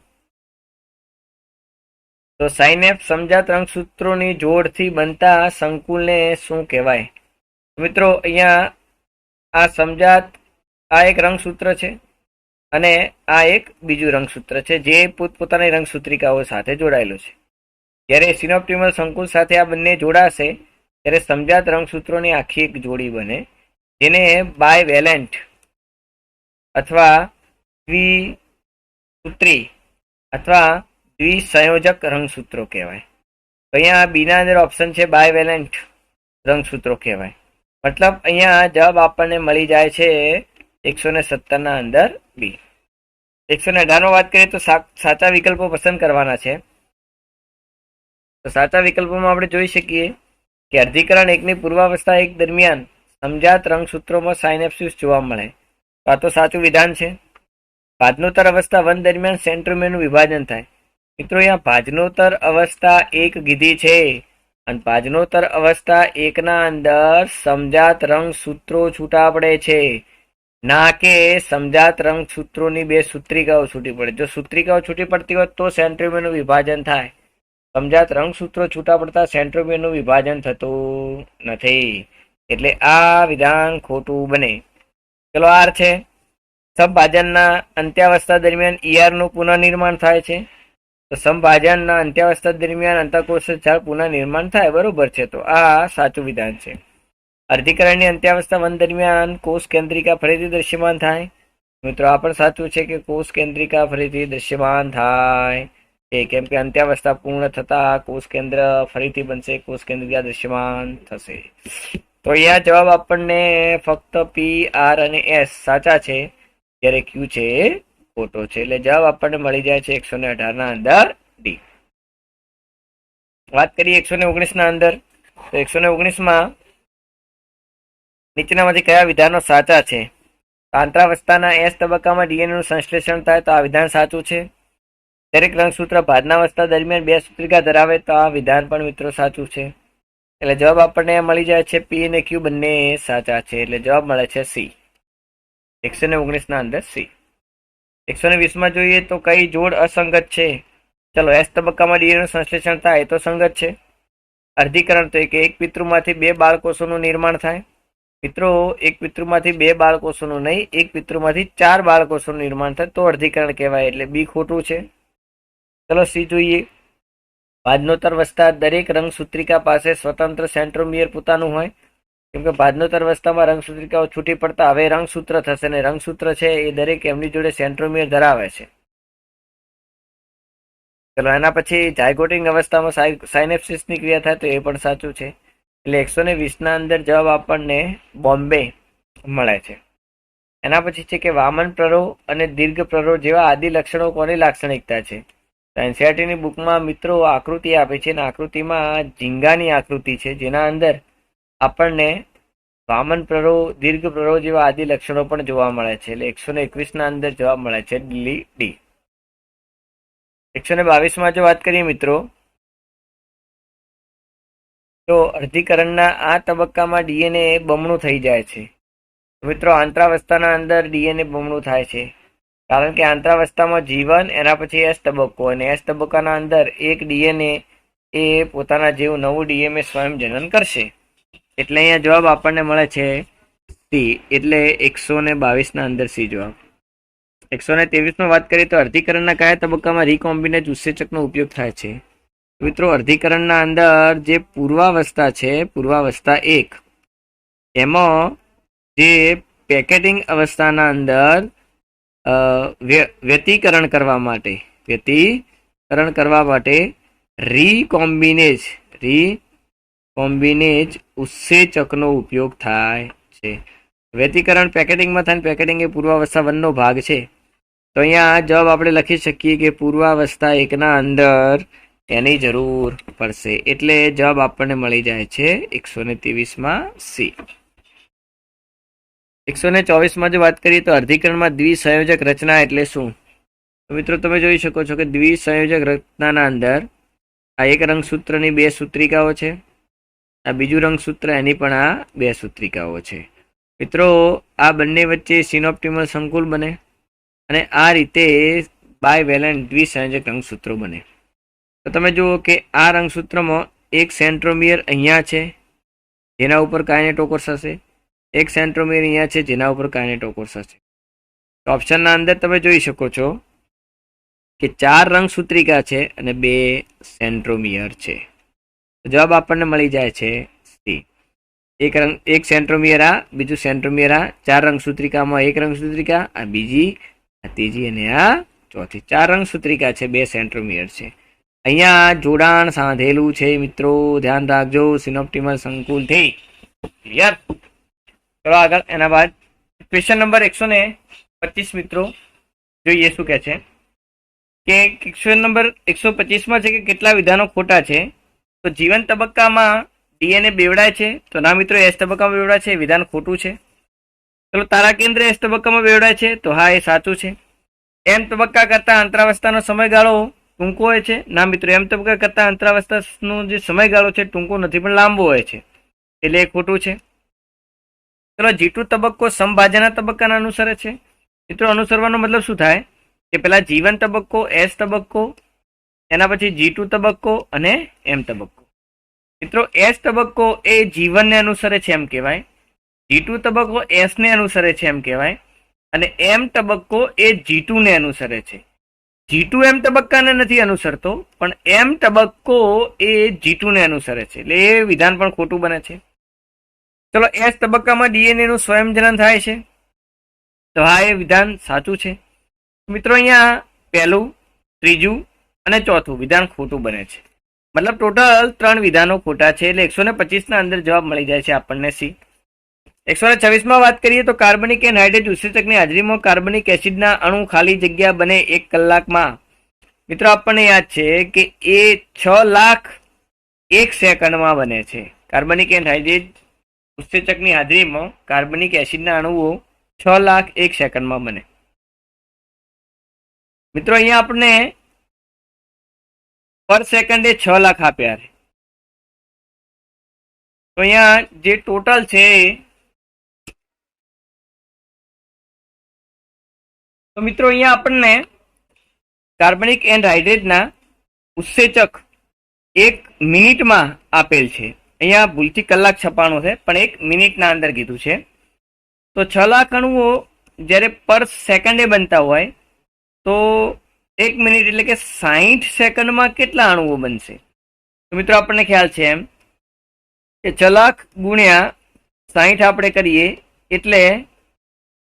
તો સાઇનેપ્સ સમજાત રંગસૂત્રોની જોડથી બનતા સંકુલને શું કહેવાય? મિત્રો અહીંયા આ સમજાત આ એક રંગસૂત્ર છે અને આ એક બીજું રંગસૂત્ર છે જે પોતપોતાની રંગસૂત્રિકાઓ સાથે જોડાયેલું છે. જ્યારે સિનોપ્ટિમલ સંકુલ સાથે આ બંને જોડાશે ત્યારે સમજાત રંગસૂત્રોની આખી એક જોડી બને, જેને બાયવેલેન્ટ અથવા દ્વિસૂત્રી અથવા દ્વિસંયોજક રંગસૂત્રો કહેવાય. તો અહીંયા બીના અંદર ઓપ્શન છે બાયવેલેન્ટ રંગસૂત્રો કહેવાય. મતલબ અહીંયા જવાબ આપણને મળી જાય છે 117 ના અંદર બી. 118 વાત કરીએ તો સાચા વિકલ્પો પસંદ કરવાના છે. તો સાચા વિકલ્પોમાં આપણે જોઈ શકીએ કે અર્ધીકરણ 1 ની પૂર્વાવસ્થા 1 દરમિયાન સમજાત રંગસૂત્રોમાં સાઇનેપ્સિસ જોવા મળે. તો આ તો સાચું વિધાન છે. ભાજનોત્તર અવસ્થા 1 દરમિયાન સેન્ટ્રોમિયરનું વિભાજન થાય. મિત્રો અહીંયા ભાજનોત્તર અવસ્થા 1 કીધી છે અને ભાજનોત્તર અવસ્થા 1 ના અંદર સમજાત રંગસૂત્રો છૂટા પડે છે, ના કે સમજાત રંગસૂત્રોની બે સૂત્રિકાઓ છૂટી પડે. જો સૂત્રિકાઓ છૂટી પડતી હોય તો સેન્ટ્રોમિયરનું વિભાજન થાય. સમજાત રંગસૂત્રો છૂટા પડતા સેન્ટ્રોમિયરનું વિભાજન થતું નથી. એટલે આ વિધાન ખોટું બને. ચલો આર છે સમભાજનના અંત્યાવસ્થા દરમિયાન ઈઆરનું પુનઃનિર્માણ થાય છે. તો સમભાજનના અંત્યાવસ્થા દરમિયાન અંતઃકોષ જાળ પુનઃનિર્માણ થાય. બરોબર છે. તો આ સાચું વિધાન છે. અર્ધીકરણની અંત્યાવસ્થા 1 દરમિયાન કોષ કેન્દ્રિકા ફરીથી દ્રશ્યમાન થાય. મિત્રો આ પણ સાચું છે કે કોષ કેન્દ્રિકા ફરીથી દ્રશ્યમાન થાય છે, કેમ કે અંત્યાવસ્થા પૂર્ણ થતા કોષ કેન્દ્ર ફરીથી બનશે, કોષ કેન્દ્રિકા દ્રશ્યમાન થશે. તો અહીંયા જવાબ આપણને ફક્ત પી, આર અને એસ સાચા છે, જ્યારે ક્યુ છે ખોટો છે. એટલે જવાબ આપણને મળી જાય છે 118 ના અંદર ડી. વાત કરીએ 119 ના અંદર તો 119 નીચેનામાંથી કયા વિધાનો સાચા છે? આંતરાવસ્થાના એસ તબક્કામાં ડીએનએ નું સંશ્લેષણ થાય. તો આ વિધાન સાચું છે. દરેક રંગસૂત્ર ભાજનાવસ્થા દરમિયાન બે સૂત્રિકા ધરાવે. તો આ વિધાન પણ મિત્રો સાચું છે. એટલે જવાબ આપણને મળી જાય છે પી અને ક્યુ બંને સાચા છે. એટલે જવાબ મળે છે સી. 119 ના અંદર સી. 120 જોઈએ તો કઈ જોડ અસંગત છે? ચલો એસ તબક્કામાં ડીએનએ નું સંશ્લેષણ થાય તો સંગત છે. અર્ધીકરણ તો એક પિતૃમાંથી બે બાળકોષોનું નિર્માણ થાય. મિત્રો એક પિતૃમાંથી બે બાળકોષોનું નહીં, એક પિતૃમાંથી 4 બાળકોષોનું નિર્માણ થાય તો અર્ધીકરણ કહેવાય. એટલે બી ખોટું છે. ચલો સી જોઈએ. ભાજનોત્તર અવસ્થા દરેક રંગસૂત્રિકા પાસે સ્વતંત્ર સેન્ટ્રોમિયર પોતાનું હોય, કેમ કે ભાજનોત્તર અવસ્થામાં રંગસૂત્રિકાઓ છૂટી પડતા હવે રંગસૂત્ર થશે અને રંગસૂત્ર છે એ દરેક એમની જોડે સેન્ટ્રોમિયર ધરાવે છે. ચલો એના પછી ઝાયગોટિક અવસ્થામાં સાઇનેપ્સિસની ક્રિયા થાય. તો એ પણ સાચું છે. એટલે 120 ના અંદર જવાબ આપણને બોમ્બે મળે છે. એના પછી છે કે વામન પ્રરોહ અને દીર્ઘ પ્રરોહ જેવા આદિ લક્ષણો કોની લાક્ષણિકતા છે? એનસીઈઆરટીની બુકમાં મિત્રો આકૃતિ આપે છે અને આકૃતિમાં ઝીંગાની આકૃતિ છે, જેના અંદર આપણને વામન પ્રરોહ, દીર્ઘ પ્રરોહ જેવા આદિ લક્ષણો પણ જોવા મળે છે. એટલે 121 ના અંદર જવાબ મળે છે ડી. 122 જો વાત કરીએ મિત્રો તો અર્ધીકરણના આ તબક્કામાં ડીએનએ બમણું થઈ જાય છે. મિત્રો આંતરાવસ્થાના અંદર ડીએનએ બમણું થાય છે, કારણ કે આંતરાવસ્થામાં જીવન, એના પછી એસ તબક્કો, અને એસ તબક્કાના અંદર એક ડીએનએ એ પોતાના જેવું નવું ડીએનએ સ્વયં જનન કરશે. એટલે અહીંયા જવાબ આપણને મળે છે સી. એટલે 122 ના અંદર સી જવાબ. 123માં વાત કરીએ તો અર્ધીકરણના કયા તબક્કામાં રીકોમ્બિનેજ ઉત્સેચકનો ઉપયોગ થાય છે? મિત્રો, અર્ધીકરણના અંદર જે પૂર્વાવસ્થા છે, પૂર્વાવસ્થા 1, એમાં જે પેકેટિંગ અવસ્થાના અંદર વ્યતિકરણ કરવા માટે રીકોમ્બિનેજ ઉત્સેચકનો ઉપયોગ થાય છે. વ્યતિકરણ પેકેટિંગમાં થાય. પેકેટિંગ એ પૂર્વાવસ્થા 1 નો ભાગ છે. તો અહીંયા જવાબ આપણે લખી શકીએ કે પૂર્વાવસ્થા 1ના અંદર એની જરૂર પડશે. એટલે જવાબ આપણને મળી જાય છે 123માં સી. 124માં જો વાત કરીએ તો અર્ધીકરણમાં દ્વિસંયોજક રચના એટલે શું? તો મિત્રો, તમે જોઈ શકો છો કે દ્વિસંયોજક રચનાના અંદર આ એક રંગસૂત્રની 2 સૂત્રિકાઓ છે, આ બીજું રંગસૂત્ર એની પણ આ 2 સૂત્રિકાઓ છે. મિત્રો, આ બંને વચ્ચે સિનોપ્ટિમલ સંકુલ બને અને આ રીતે બાયવેલેન્ટ દ્વિસંયોજક રંગસૂત્રો બને. તો તમે જુઓ કે આ રંગસૂત્રમાં એક સેન્ટ્રોમિયર અહીંયા છે જેના ઉપર કાઇનેટોકોર્સ હશે, એક સેન્ટ્રોમિયર અહીંયા છે જેના ઉપર કાઇનેટોકોર્સ હશે. તો ઓપ્શનના અંદર તમે જોઈ શકો છો કે 4 રંગસૂત્રિકા છે અને 2 સેન્ટ્રોમિયર છે. જવાબ આપણને મળી જાય છે સી. એક સેન્ટ્રોમિયર આ, બીજું સેન્ટ્રોમિયર આ, 4 રંગસૂત્રિકામાં એક રંગસૂત્રિકા, આ બીજી, આ ત્રીજી અને આ ચોથી. 4 રંગસૂત્રિકા છે, 2 સેન્ટ્રોમિયર છે. અહીંયા જોડાણ સાંધેલું છે મિત્રો, ધ્યાન રાખજો સિનોપ્ટિમલ સંકુલથી. ક્લિયર? ચલો આગળ. એના બાદ ક્વેશ્ચન નંબર 125 મિત્રો જોઈએ શું કહે છે. કે ક્વેશ્ચન નંબર 125માં છે કે કેટલા વિધાનો ખોટા છે? તો જીવન તબક્કામાં ડીએનએ બેવડાય છે, તો ના મિત્રો, એસ તબક્કામાં બેવડાય છે, વિધાન ખોટું છે. ચલો, તારા કેન્દ્ર એસ તબક્કામાં બેવડાય છે, તો હા, એ સાચું છે. એમ તબક્કા કરતા અંતરાવસ્થાનો સમયગાળો ટૂંકો હોય છે, ના મિત્રો, એમ તબક્કા કરતા અંતરાવસ્થાનો જે સમયગાળો છે ટૂંકો નથી પણ લાંબો હોય છે, એટલે એ ખોટું છે. ચલો, G2 તબક્કો સમભાજનના તબક્કાને અનુસરે છે. મિત્રો, અનુસરવાનો મતલબ શું થાય કે પેલા જીવન તબક્કો, એસ તબક્કો, એના પછી G2 તબક્કો અને એમ તબક્કો. મિત્રો, એસ તબક્કો એ જીવનને અનુસરે છે એમ કહેવાય, G2 તબક્કો એસને અનુસરે છે એમ કહેવાય, અને એમ તબક્કો એ G2 ને અનુસરે છે. G2 એમ તબક્કાને નથી અનુસરતો, પણ એમ તબક્કો એ G2 ને અનુસરે છે, એટલે એ વિધાન પણ ખોટું બને છે. ચલો, એસ તબક્કામાં ડીએનએ નું સ્વયંજનન થાય છે, તો હા, એ વિધાન સાચું છે. મિત્રો, અહીંયા પહેલું, ત્રીજું અને ચોથું વિધાન ખોટું બને છે. મતલબ ટોટલ 3 વિધાનો ખોટા છે, એટલે 125ના અંદર જવાબ મળી જાય છે આપણને સી. 126માં વાત કરીએ તો કાર્બનિક એનહાઇડ્રેટ ઉત્સેચકની હાજરીમાં કાર્બનિક એસિડના અણુ ખાલી જગ્યા બને 1 કલાકમાં. મિત્રો, આપણને યાદ છે કે એ 6 લાખ 1 સેકન્ડમાં બને છે. કાર્બનિક એનહાઇડ્રેટ ઉત્સેચકની હાજરીમાં કાર્બનિક એસિડના અણુઓ 6 લાખ 1 સેકન્ડમાં બને. મિત્રો, અહીંયા આપણે પર સેકન્ડે 6 લાખ આપ્યા છે, તો અહીંયા જે ટોટલ છે, તો મિત્રો અહીંયા આપણને કાર્બનિક એનહાઇડ્રેટના ઉત્સેચક 1 મિનિટમાં આપેલ છે. અહીંયા ભૂલથી કલાક છપાણો છે, પણ 1 મિનિટના અંદર કીધું છે. તો 6 લાખ અણુઓ જ્યારે પર સેકન્ડે બનતા હોય તો 1 મિનિટ એટલે કે 60 સેકન્ડમાં કેટલા અણુઓ બનશે? તો મિત્રો, આપણને ખ્યાલ છે એમ કે 6 લાખ ગુણ્યા 60 આપણે કરીએ એટલે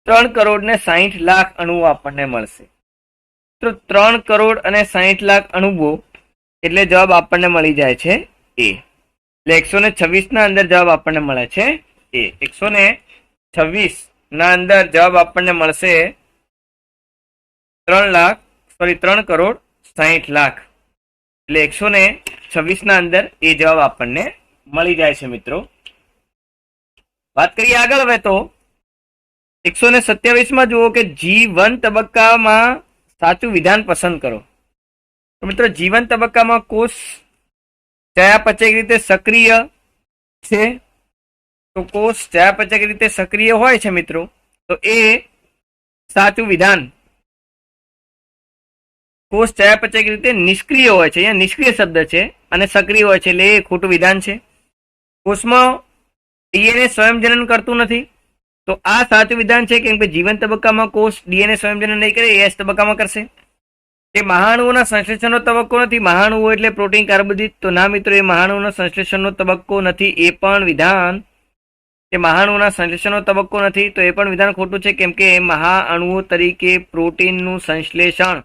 3 કરોડ ને 60 લાખ અણુઓ આપણને મળશે. તો 3 કરોડ અને 60 લાખ અણુઓ એટલે જવાબ આપણને મળી જાય છે એ. એટલે 126ના અંદર જવાબ આપણને મળે છે એ. 126ના અંદર જવાબ આપણને મળશે 3 કરોડ 60 લાખ. એટલે 126ના અંદર એ જવાબ આપણને મળી જાય છે મિત્રો. વાત કરીએ આગળ હવે તો 127માં જુઓ કે G1 તબક્કામાં સાચું વિધાન પસંદ કરો. તો મિત્રો, જીવન તબક્કામાં કોષ ચયાપચય રીતે સક્રિય છે, તો કોષ ચયાપચય રીતે સક્રિય હોય છે મિત્રો, તો એ સાચું વિધાન. કોષ ચયાપચય રીતે નિષ્ક્રિય હોય છે, અહીંયા નિષ્ક્રિય શબ્દ છે, અને સક્રિય હોય છે, એટલે એ ખોટું વિધાન છે. કોષમાં ડીએનએ સ્વયંજનન કરતું નથી, તો આ સાચું વિધાન છે, કેમ કે જીવન તબક્કામાં કોષ ડીએનએ સંયોજન નહીં કરે, એસ તબક્કામાં કરશે. તે મહાણુઓના સંશ્લેષણનો તબક્કો નથી. મહાણુઓ એટલે પ્રોટીન, કાર્બોદિત. તો ના મિત્રો, એ મહાણુઓના સંશ્લેષણનો તબક્કો નથી. એ પણ વિધાન, તે મહાણુઓના સંશ્લેષણનો તબક્કો નથી, તો એ પણ વિધાન ખોટું છે, કેમ કે મહાઅણુઓ તરીકે પ્રોટીનનું સંશ્લેષણ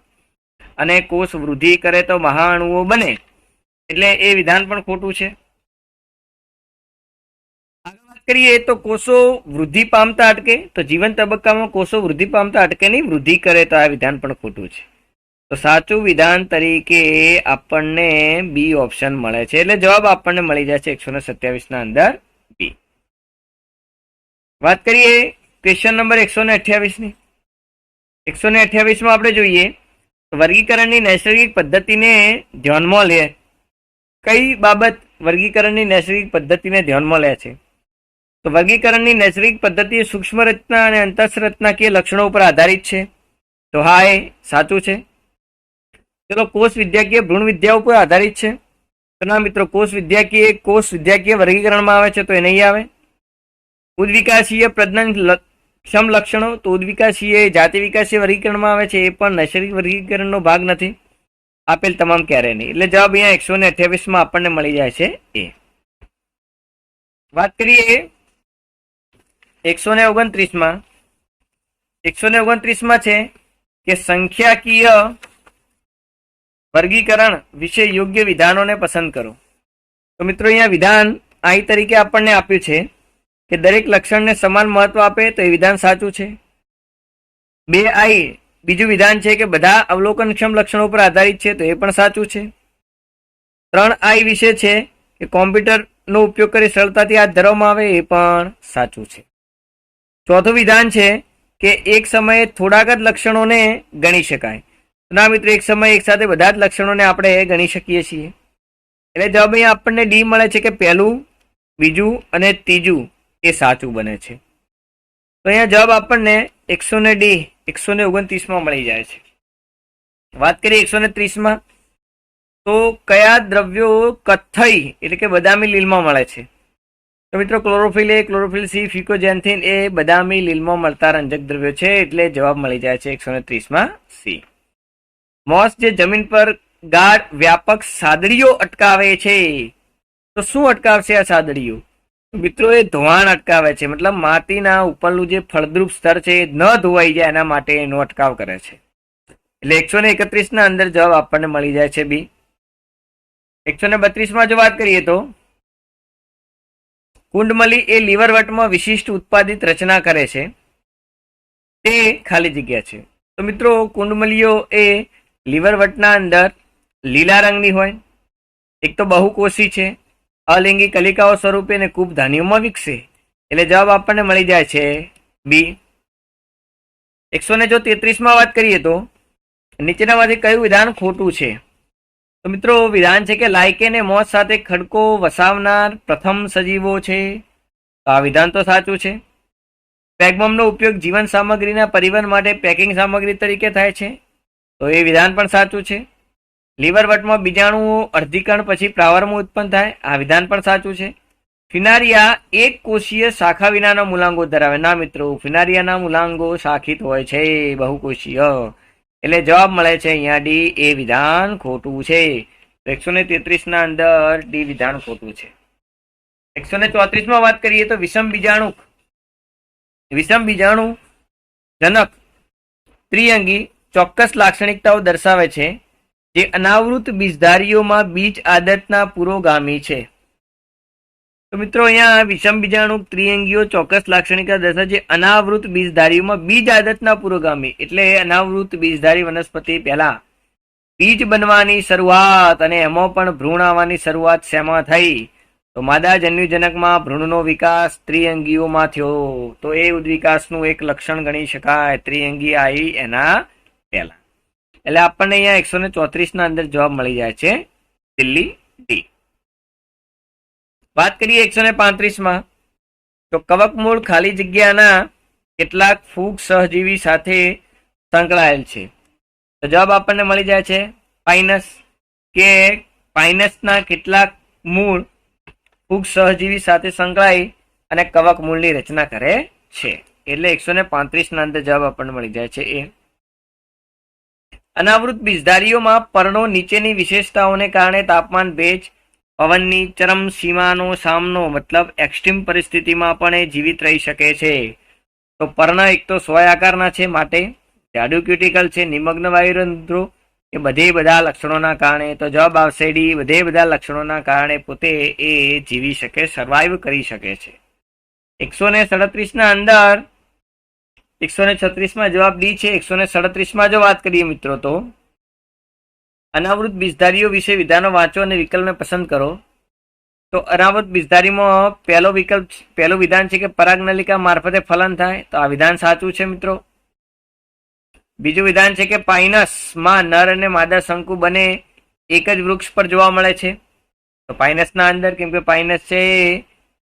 અને કોષ વૃદ્ધિ કરે તો મહાઅણુઓ બને, એટલે એ વિધાન પણ ખોટું છે. આગળ વાત કરીએ તો કોષો વૃદ્ધિ પામતા અટકે, તો જીવન તબક્કામાં કોષો વૃદ્ધિ પામતા અટકે નહીં, વૃદ્ધિ કરે, તો આ વિધાન પણ ખોટું છે. તો સાચું વિધાન તરીકે આપણને બી ઓપ્શન મળે છે, એટલે જવાબ આપણને મળી જાય છે 127 ના અંદર બી. વાત કરીએ ક્વેશ્ચન નંબર 128 ની. 128 માં આપણે જોઈએ વર્ગીકરણની નૈસર્ગિક પદ્ધતિને ધ્યાનમાં લે. કઈ બાબત વર્ગીકરણની નૈસર્ગિક પદ્ધતિને ધ્યાનમાં લે છે? તો વર્ગીકરણની નૈસર્ગિક પદ્ધતિ સૂક્ષ્મ રચના અને અંતઃરચનાકીય લક્ષણો ઉપર આધારિત છે. તો હા, એ સાચું છે. ચલો, કોષ વિદ્યાકીય ભ્રૂણ વિદ્યા ઉપર આધારિત છે. તો ના મિત્રો, કોષ વિદ્યાકીય વર્ગીકરણમાં આવે છે, તો એ નહીં આવે. ઉદ્વિકાસીય પ્રજનન ક્ષમ લક્ષણો, તો ઉદ્વિકાસીય જાતિ વિકાસીય વર્ગીકરણમાં આવે છે, એ પણ નૈસર્ગિક વર્ગીકરણનો ભાગ નથી. આપેલ તમામ ક્યારે નહીં, એટલે જવાબ અહીંયા 128 માં આપણને મળી જાય છે એ. વાત કરીએ 129 માં. 129 માં છે કે સંખ્યાકીય વર્ગીકરણ વિશે યોગ્ય વિધાનોને પસંદ કરો. તો મિત્રો, અહીંયા વિધાન આઈ તરીકે આપણને આપ્યું છે કે દરેક લક્ષણને સમાન મહત્વ આપે, તો એ વિધાન સાચું છે. 2i બીજું વિધાન છે કે બધા અવલોકનક્ષમ લક્ષણો પર આધારિત છે, તો એ પણ સાચું છે. 3i વિશે છે કે કોમ્પ્યુટરનો ઉપયોગ કરી સરળતાથી હાથ ધરવામાં આવે, એ પણ સાચું છે. ચોથું વિધાન છે કે એક સમયે થોડાક જ લક્ષણોને ગણી શકાય. ના મિત્રો, એક સમયે એક સાથે બધા જ લક્ષણોને આપણે ગણી શકીએ છીએ, એટલે જવાબ અહીંયા આપણને ડી મળે છે કે પહેલું, બીજું અને ત્રીજું એ સાચું બને છે. તો અહીંયા જવાબ આપણને 129 માં મળી જાય છે. વાત કરીએ 130 માં. તો કયા દ્રવ્યો કથ્થઈ એટલે કે બદામી લીલમાં મળે છે? તો મિત્રો, ક્લોરોફિલ એ, ક્લોરોફિલ સી, ફિકોજેન્થિન એ બદામી લીલમાં મળતા રંજક દ્રવ્યો છે, એટલે જવાબ મળી જાય છે 130 માં સી. મોસ જે જમીન પર ગાઢ વ્યાપક સાદડીઓ અટકાવે છે, તો શું અટકાવશે આ સાદડીઓ? મિત્રો, એ ધોવાણ અટકાવે છે, મતલબ માટીના ઉપરનું જે ફળદ્રુપ સ્તર છે એ ન ધોવાઈ જાય એના માટે એનો અટકાવ કરે છે, એટલે 131 ના અંદર જવાબ આપણને મળી જાય છે બી. 132 માં જો વાત કરીએ તો કુંડમલી એ લીવરવટમાં વિશિષ્ટ ઉત્પાદિત રચના કરે છે, તે ખાલી જગ્યા છે. તો મિત્રો, કુંડમલીઓ એ લીવરવટના અંદર લીલા રંગની હોય, એક તો બહુકોષી છે, અલિંગી કલિકાઓ સ્વરૂપે અને કુબ ધાનીઓમાં વિકસે, એટલે જવાબ આપણને મળી જાય છે બી. 133 માં વાત કરીએ તો નીચેનામાંથી કયું વિધાન ખોટું છે? તો મિત્રો, વિધાન છે કે લાઇકેન એ મોસ સાથે ખડકો વસાવનાર પ્રથમ સજીવો છે, તો આ વિધાન તો સાચું છે. પેગમમનો ઉપયોગ જીવન સામગ્રીના પરિવહન માટે પેકિંગ સામગ્રી તરીકે થાય છે, તો એ વિધાન પણ સાચું છે. લીવરવટમાં બીજાણુઓ અર્ધીકરણ પછી પ્રાવરમાં ઉત્પન્ન થાય, આ વિધાન પણ સાચું છે. ફિનારિયા એક કોષીય શાખા વિનાના મૂલાંગો ધરાવે. ના મિત્રો, ફિનારિયાના મૂલાંગો શાખિત હોય છે, બહુકોષીય, એટલે જવાબ મળે છે અહીંયા ડી, એ વિધાન ખોટું છે. 133 ના અંદર ડી વિધાન ખોટું છે. 134 માં વાત કરીએ તો વિષમ બીજાણુ જનક ત્રિઅંગી ચોક્કસ લાક્ષણિકતાઓ દર્શાવે છે, જે અનાવૃત બીજધારીઓમાં બીજ આદતના પુરોગામી છે. તો મિત્રો, અહીંયા વિષમ બીજાણુ ત્રિઅંગીઓ ચોક્કસ લાક્ષણિકતા દર્શાવે છે, અનાવૃત બીજધારીઓમાં બીજ આદતના પુરોગામી, એટલે અનાવૃત બીજધારી વનસ્પતિ પહેલા બીજ બનવાની શરૂઆત અને એમાં પણ ભ્રૂણ આવવાની શરૂઆત શેમાં થઈ? તો માદા જન્યુજનકમાં ભ્રૂણનો વિકાસ ત્રિઅંગીઓમાં થયો, તો એ ઉદ્વિકાસનું એક લક્ષણ ગણી શકાય, ત્રિઅંગી આવી એના પહેલા, એટલે આપણને અહીંયા 134 ના અંદર જવાબ મળી જાય છે દિલ્હી ડી. વાત કરીએ 135 માં. તો કવકમૂળ ખાલી જગ્યાના કેટલાક ફૂગ સહજીવી સાથે સંકળાયેલ છે, તો જવાબ આપણને મળી જાય છે પાઇનસ, કે પાઇનસના કેટલાક મૂળ ફૂગ સહજીવી સાથે સંકળાઈ અને કવકમૂળની રચના કરે છે. એટલે 135 ના અંદર જવાબ આપણને મળી જાય છે એ. અનાવૃત બીજધારીઓમાં પર્ણો નીચેની વિશેષતાઓને કારણે તાપમાન, ભેજ, પવનની ચરમ સીમાનો સામનો મતલબ એક્સ્ટ્રીમ પરિસ્થિતિમાં પણ એ જીવિત રહી શકે છે. તો પર્ણ એક તો સોય આકારના છે માટે જાડુ ક્યુટિકલ છે, નિમગ્ન વાયુરંધ્રો, એ બધા લક્ષણોના કારણે તો જવાબ આવશે ડી. બધા લક્ષણોના કારણે પોતે એ જીવી શકે, સર્વાઈવ કરી શકે છે. 137 ના અંદર 136 માં જવાબ ડી છે. 137 માં જો વાત કરીએ મિત્રો તો અનાવૃત બીજધારીઓ વિશે વિધાનો વાંચો અને વિકલ્પને પસંદ કરો. તો અનાવૃત બીજધારીમાં પહેલું વિધાન છે કે પરાગનલિકા મારફતે ફલન થાય, તો આ વિધાન સાચું છે મિત્રો. બીજું વિધાન છે કે પાઇનસમાં નર અને માદા શંકુ બને એક જ વૃક્ષ પર જોવા મળે છે. તો પાઇનસના અંદર, કેમ કે પાઇનસ છે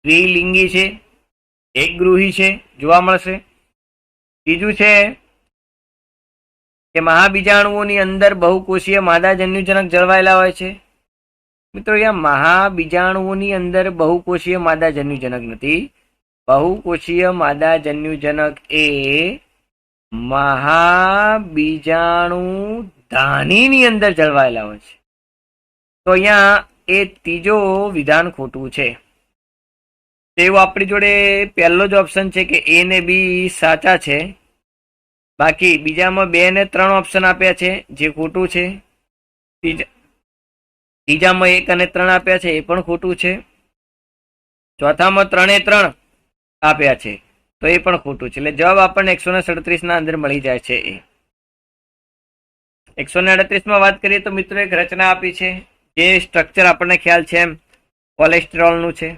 દ્વિલિંગી છે, એક ગૃહી છે, જોવા મળશે. ત્રીજું છે કે મહાબીજાણુઓની અંદર બહુકોષીય માદા જન્યુજનક જળવાયેલા હોય છે. મિત્રો અહીંયા મહાબીજાણુઓની અંદર બહુકોષીય માદા જન્યુજનક નથી. બહુકોષીય માદા જન્યુજનક એ મહાબીજાણુ ધાનીની અંદર જળવાયેલા હોય છે. તો અહીંયા એ ત્રીજો વિધાન ખોટું છે. તેવું આપણી જોડે પહેલો જ ઓપ્શન છે કે એ ને બી સાચા છે. બાકી બીજામાં 2 ને 3 ઓપ્શન આપ્યા છે જે ખોટું છે. ત્રીજામાં 1 અને 3 આપ્યા છે એ પણ ખોટું છે. ચોથામાં 3 એ 3 આપ્યા છે તો એ પણ ખોટું છે. એટલે જવાબ આપણને 137 ના અંદર મળી જાય છે એ. 138 માં વાત કરીએ તો મિત્રો એક રચના આપી છે જે સ્ટ્રક્ચર આપણને ખ્યાલ છે એમ કોલેસ્ટ્રોલનું છે.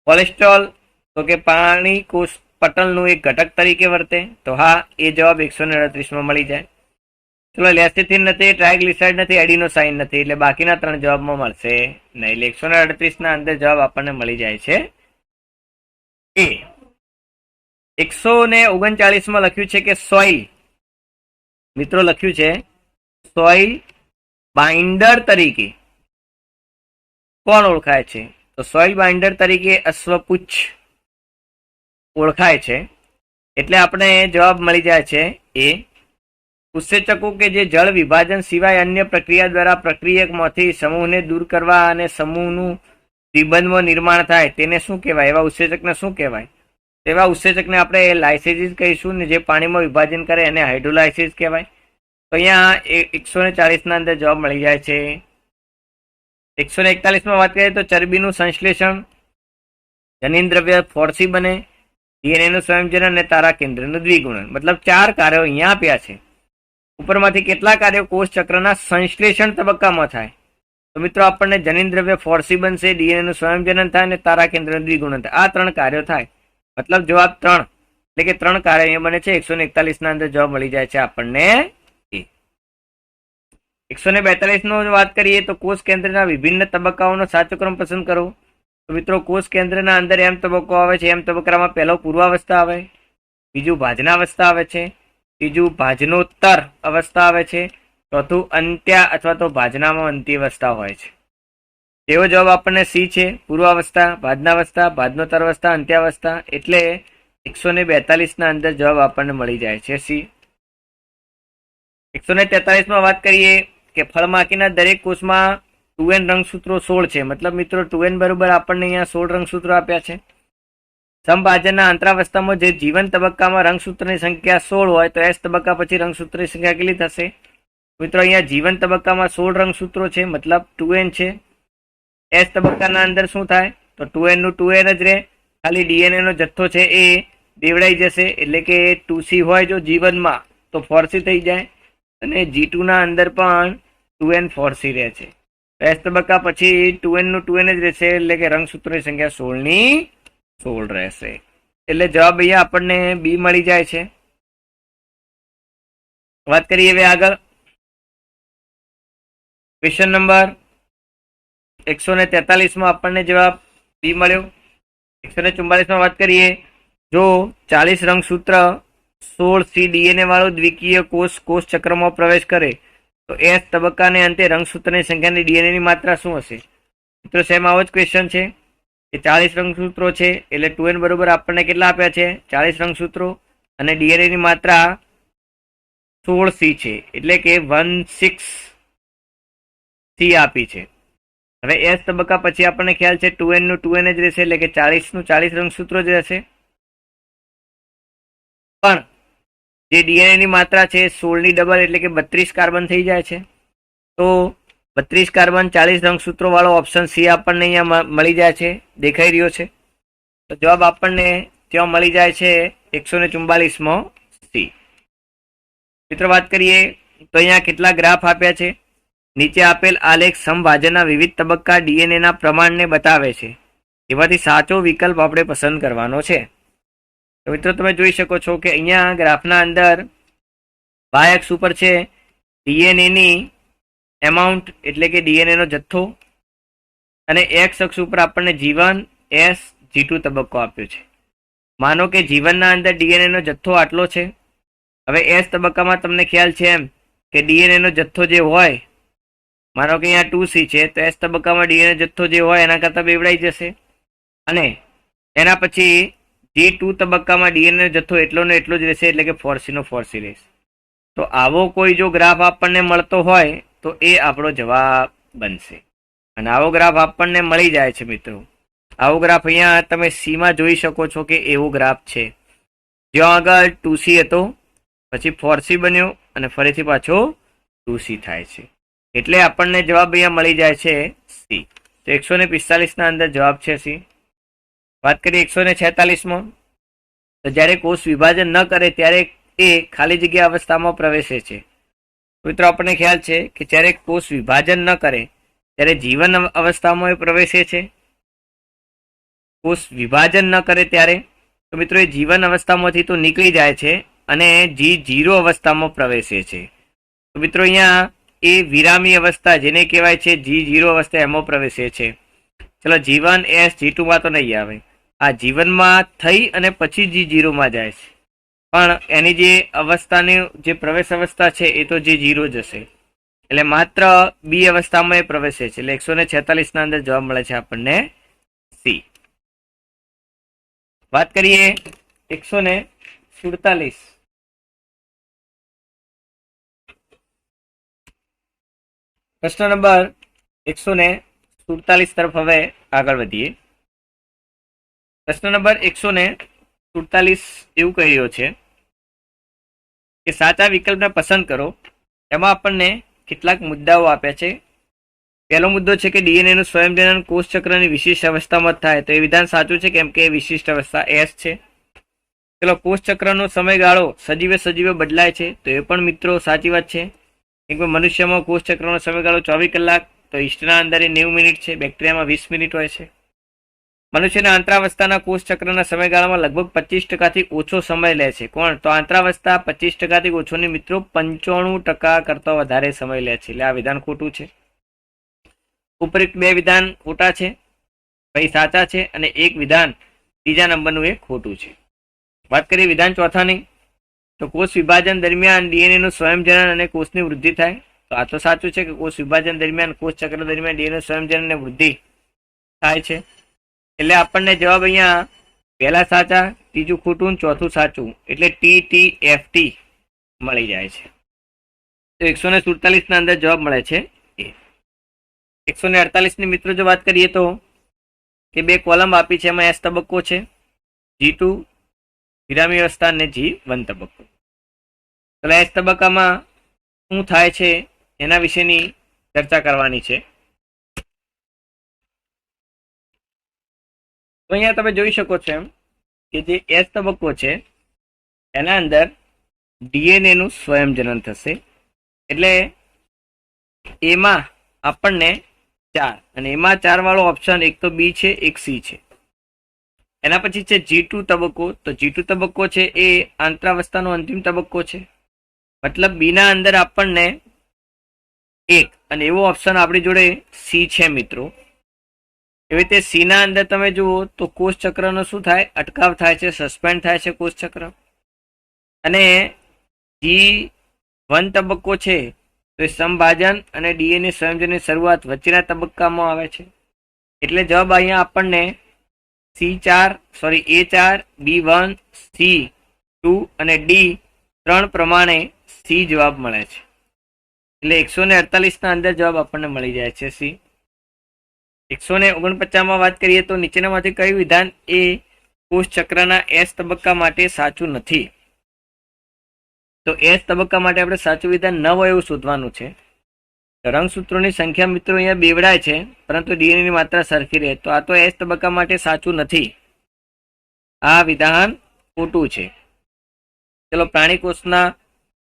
કોલેસ્ટ્રોલ તો કે પાણી કોષ પટલનું એક ઘટક તરીકે વર્તે, તો હા એ જવાબ 138 માં મળી જાય. ચલો લેસિથિન નથી, ટ્રાયગ્લિસરાઇડ નથી, એડિનોસાઇન નથી, એટલે બાકીના 3 જવાબમાં મળશે નહીં. એટલે 138 ના અંદર જવાબ આપણને મળી જાય છે એ. 139 માં લખ્યું છે કે સોઇલ, મિત્રો લખ્યું છે સોઇલ બાઇન્ડર તરીકે કોણ ઓળખાય છે? તો સોઇલ બાઇન્ડર તરીકે અશ્વપુચ્છ ઓળખાય છે. એટલે આપણે જવાબ મળી જાય છે એ. ઉત્સેચકો કે જે જળ વિભાજન સિવાય અન્ય પ્રક્રિયા દ્વારા પ્રક્રિયકમાંથી સમૂહને દૂર કરવા અને સમૂહનું દ્વિબંધમાં નિર્માણ થાય તેને શું કહેવાય? એવા ઉત્સેચકને શું કહેવાય? તેવા ઉત્સેચકને આપણે લાઇસેસિસ કહીશું ને જે પાણીમાં વિભાજન કરે એને હાઇડ્રોલાઇસિસ કહેવાય. તો અહીંયા 140 ના અંદર જવાબ મળી જાય છે. 141 માં વાત કરીએ તો ચરબીનું સંશ્લેષણ, જનીન દ્રવ્ય ફોર્સી બને, ડીએનએનું સ્વયંજનન અને તારા કેન્દ્રનું દ્વિગુણન. મતલબ 4 કાર્યો અહીંયા આપ્યા છે. ઉપરમાંથી કેટલા કાર્યો કોષ ચક્રના સંશ્લેષણ તબક્કામાં થાય? તો મિત્રો આપણને જનીન દ્રવ્ય ફોર્સી બનશે, ડીએનએનું સ્વયંજનન થાય અને તારા કેન્દ્રનું દ્વિગુણન થાય. આ 3 કાર્યો થાય. મતલબ જવાબ 3, એટલે કે 3 કાર્ય અહીંયા બને છે. 141 ના અંદર જવાબ મળી જાય છે આપણને. 142 નો વાત કરીએ તો કોષ કેન્દ્રના વિભિન્ન તબક્કાઓનો સાચો ક્રમ પસંદ કરો. તો મિત્રો કોષ કેન્દ્રના અંદર એમ તબક્કો આવે છે. એમ તબક્કામાં પહેલો પૂર્વાવસ્થા આવે, બીજું ભાજનાવસ્થા આવે છે, ત્રીજું ભાજનોત્તર અવસ્થા આવે છે, ચોથું અંત્યા અથવા તો ભાજનામાં અંત્યાવસ્થા હોય છે. તેવો જવાબ આપણને સી છે, પૂર્વાવસ્થા, ભાજનાવસ્થા, ભાજનોત્તર અવસ્થા, અંત્યાવસ્થા. એટલે 142 ના અંદર જવાબ આપણને મળી જાય છે સી. 143 માં વાત કરીએ કે ફળમાકીના દરેક કોષમાં 2n રંગસૂત્રો 16 છે. મતલબ મિત્રો 2n બરોબર આપણને અહીંયા 16 રંગસૂત્રો આપ્યા છે. સમભાજનના અંતરાવસ્થામાં જે જીવન તબક્કામાં રંગસૂત્રની સંખ્યા 16 હોય તો એસ તબક્કા પછી રંગસૂત્રની સંખ્યા કેટલી થશે? મિત્રો અહીંયા જીવન તબક્કામાં 16 રંગસૂત્રો છે, મતલબ 2n છે. એસ તબક્કાના અંદર શું થાય? તો 2n નું 2n જ રહે, ખાલી ડીએનએ નો જથ્થો છે એ દેવડાઈ જશે. એટલે કે 2c હોય જો જીવનમાં તો 4c થઈ જાય અને G2 ના અંદર પણ 2n 4c રહે છે. એસ તબક્કા પછી 2n નું 2n જ રહેશે, એટલે કે રંગસૂત્રોની સંખ્યા 16 ની 16 રહેશે. એટલે જવાબ અહીંયા આપણને બી મળી જાય છે. વાત કરીએ હવે આગળ. ક્વેશ્ચન નંબર 143 માં આપણને જવાબ બી મળ્યો. 144 માં વાત કરીએ, જો 40 રંગસૂત્ર 16C ડીએનએ વાળો દ્વિકીય કોષ ચક્રમાં પ્રવેશ કરે તો એસ તબક્કાને અંતે રંગસૂત્રની સંખ્યાની ડીએનએ ની માત્રા શું હશે? મિત્રો સેમ આવો જ ક્વેશ્ચન છે. એ 40 રંગસૂત્રો છે, એટલે 2n બરોબર આપણને કેટલા આપ્યા છે? 40 રંગસૂત્રો. અને ડીએનએ ની માત્રા 16C છે, એટલે કે 16C આપી છે. હવે એસ તબક્કા પછી આપણને ખ્યાલ છે 2n નું 2n જ રહેશે, એટલે કે 40 નું 40 રંગસૂત્રો જ રહેશે. પણ જે ડીએનએ ની માત્રા છે 16 ની ડબલ એટલે કે 32 કાર્બન થઈ જાય છે. તો 32 કાર્બન 40 રંગસૂત્રો વાળો ઓપ્શન સી આપણને અહીંયા મળી જાય છે, દેખાઈ રહ્યો છે. તો જવાબ આપણને ત્યાં મળી જાય છે 144માં સી. મિત્રો વાત કરીએ તો અહીંયા કેટલા ગ્રાફ આપ્યા છે. નીચે આપેલ આલેખ સમભાજનના વિવિધ તબક્કા ડીએનએના પ્રમાણને બતાવે છે. એમાંથી સાચો વિકલ્પ આપણે પસંદ કરવાનો છે. તો મિત્રો તમે જોઈ શકો છો કે અહીંયા ગ્રાફના અંદર વાય અક્ષ ઉપર છે ડીએનએની એમાઉન્ટ એટલે કે ડીએનએનો જથ્થો, અને એક્સ અક્ષ ઉપર આપણને G1 S G2 તબક્કો આપ્યો છે. માનો કે G1ના અંદર ડીએનએનો જથ્થો આટલો છે. હવે એસ તબક્કામાં તમને ખ્યાલ છે એમ કે ડીએનએનો જથ્થો જે હોય, માનો કે અહીંયા 2C છે, તો એસ તબક્કામાં ડીએનએ જથ્થો જે હોય એના કરતાં બેવડાઈ જશે. અને એના પછી G2 તબક્કામાં ડીએનએ જથ્થો એટલો ને એટલો જ રહેશે, એટલે કે 4C નો 4C રહેશે. તો આવો કોઈ જો ગ્રાફ આપણને મળતો હોય તો એ આપણો જવાબ બનશે. અને આવો ગ્રાફ આપણને મળી જાય છે મિત્રો. આવો ગ્રાફ અહીંયા તમે સીમાં જોઈ શકો છો કે એવો ગ્રાફ છે, જ્યાં આગળ 2C હતો, પછી 4C બન્યો અને ફરીથી પાછો 2C થાય છે. એટલે આપણને જવાબ અહીંયા મળી જાય છે સી. તો 145 ના અંદર જવાબ છે સી. વાત કરીએ 146માં, તો જ્યારે કોષ વિભાજન ન કરે ત્યારે એ ખાલી જગ્યા અવસ્થામાં પ્રવેશે છે. મિત્રો આપણને ખ્યાલ છે કે જ્યારે કોષ વિભાજન ન કરે ત્યારે જીવન અવસ્થામાં એ પ્રવેશે છે. કોષ વિભાજન ન કરે ત્યારે તો મિત્રો એ જીવન અવસ્થામાંથી તો નીકળી જાય છે અને G0 અવસ્થામાં પ્રવેશે છે. તો મિત્રો અહીંયા એ વિરામી અવસ્થા જેને કહેવાય છે G0 અવસ્થા એમાં પ્રવેશે છે. ચલો G1 S G2માં તો નહીં આવે, આ જીવનમાં થઈ અને પછી G0માં જાય છે. પણ એની જે અવસ્થાની જે પ્રવેશ અવસ્થા છે એ તો G0 જ હશે, એટલે માત્ર બી અવસ્થામાં એ પ્રવેશે છે. એટલે 146 ના અંદર જવાબ મળે છે આપણને સી. વાત કરીએ 147. પ્રશ્ન નંબર 147 તરફ હવે આગળ વધીએ. પ્રશ્ન નંબર 147 એવું કહી રહ્યો છે કે સાચા વિકલ્પને પસંદ કરો. એમાં આપણને કેટલાક મુદ્દાઓ આપ્યા છે. પહેલો મુદ્દો છે કે ડીએનએનું સ્વયંજનન કોષ ચક્રની વિશિષ્ટ અવસ્થામાં થાય, તો એ વિધાન સાચું છે કેમ કે વિશિષ્ટ અવસ્થા એસ છે. ચલો કોષ ચક્રનો સમયગાળો સજીવે બદલાય છે, તો એ પણ મિત્રો સાચી વાત છે. કેમ કે મનુષ્યમાં કોષ ચક્રનો સમયગાળો 24 કલાક, તો ઈસ્ટના અંદર 90 મિનિટ છે, બેક્ટેરિયામાં 20 મિનિટ હોય છે. મનુષ્યના આંતરાવસ્થાના કોષ ચક્રના સમયગાળામાં લગભગ 25% ઓછો સમય લે છે. કોણ? તો આંતરાવસ્થા 25% ઓછોની મિત્રો 95% કરતા વધારે સમય લે છે. એટલે આ વિધાન ખોટું છે. ઉપરોક્ત બે વિધાન ખોટા છે, ભાઈ સાચા છે, અને એક વિધાન ત્રીજા નંબરનું એ ખોટું છે. વાત કરીએ વિધાન ચોથાની, તો કોષ વિભાજન દરમિયાન ડીએનએનું સ્વયંજનન અને કોષની વૃદ્ધિ થાય. તો આ તો સાચું છે કે કોષ વિભાજન દરમિયાન કોષ ચક્ર દરમિયાન ડીએનએ સ્વયંજનન અને વૃદ્ધિ થાય છે. એટલે આપણને જવાબ અહીંયા પહેલા સાચા, ત્રીજું ખોટું, ચોથું સાચું, એટલે TTFT મળી જાય છે. તો 147 ના અંદર જવાબ મળે છે એ. 148 ની મિત્રો જો વાત કરીએ તો કે બે કોલમ આપી છે, એમાં એસ તબક્કો છે, G2 વિરામી અવસ્થા અને G1 તબક્કો. તો એસ તબક્કામાં શું થાય છે એના વિશેની ચર્ચા કરવાની છે. તો અહીંયા તમે જોઈ શકો છો એમ કે જે એસ તબક્કો છે એના અંદર ડીએનએ નું સ્વયંજનન થશે. એટલે એમાં આપણને 4, અને એમાં 4 વાળો ઓપ્શન એક તો બી છે, એક સી છે. એના પછી છે G2 તબક્કો. તો G2 તબક્કો છે એ આંતરાવસ્થાનો અંતિમ તબક્કો છે. મતલબ બીના અંદર આપણને 1, અને એવો ઓપ્શન આપણી જોડે સી છે મિત્રો. એવી રીતે સી ના અંદર તમે જુઓ તો કોષ ચક્રનો શું થાય? અટકાવ થાય છે, સસ્પેન્ડ થાય છે કોષ ચક્ર. અને G1 તબક્કો છે તો એ સમભાજન અને ડીએનએ સંયોજનની શરૂઆત વચ્ચેના તબક્કામાં આવે છે. એટલે જવાબ અહીંયા આપણને A4 B1 C2 અને D3 પ્રમાણે સી જવાબ મળે છે. એટલે 148 ના અંદર જવાબ આપણને મળી જાય છે સી. 149 માં વાત કરીએ તો નીચેનામાંથી કયું વિધાન એ કોષ ચક્રના એસ તબક્કા માટે સાચું નથી? તો એસ તબક્કા માટે આપણે સાચું વિધાન ન હોય એવું શોધવાનું છે. રંગસૂત્રોની સંખ્યા મિત્રો અહીંયા બેવડાય છે, પરંતુ ડીએનએની માત્રા સરખી રહે. તો આ તો એસ તબક્કા માટે સાચું નથી, આ વિધાન ખોટું છે. ચલો, પ્રાણી કોષના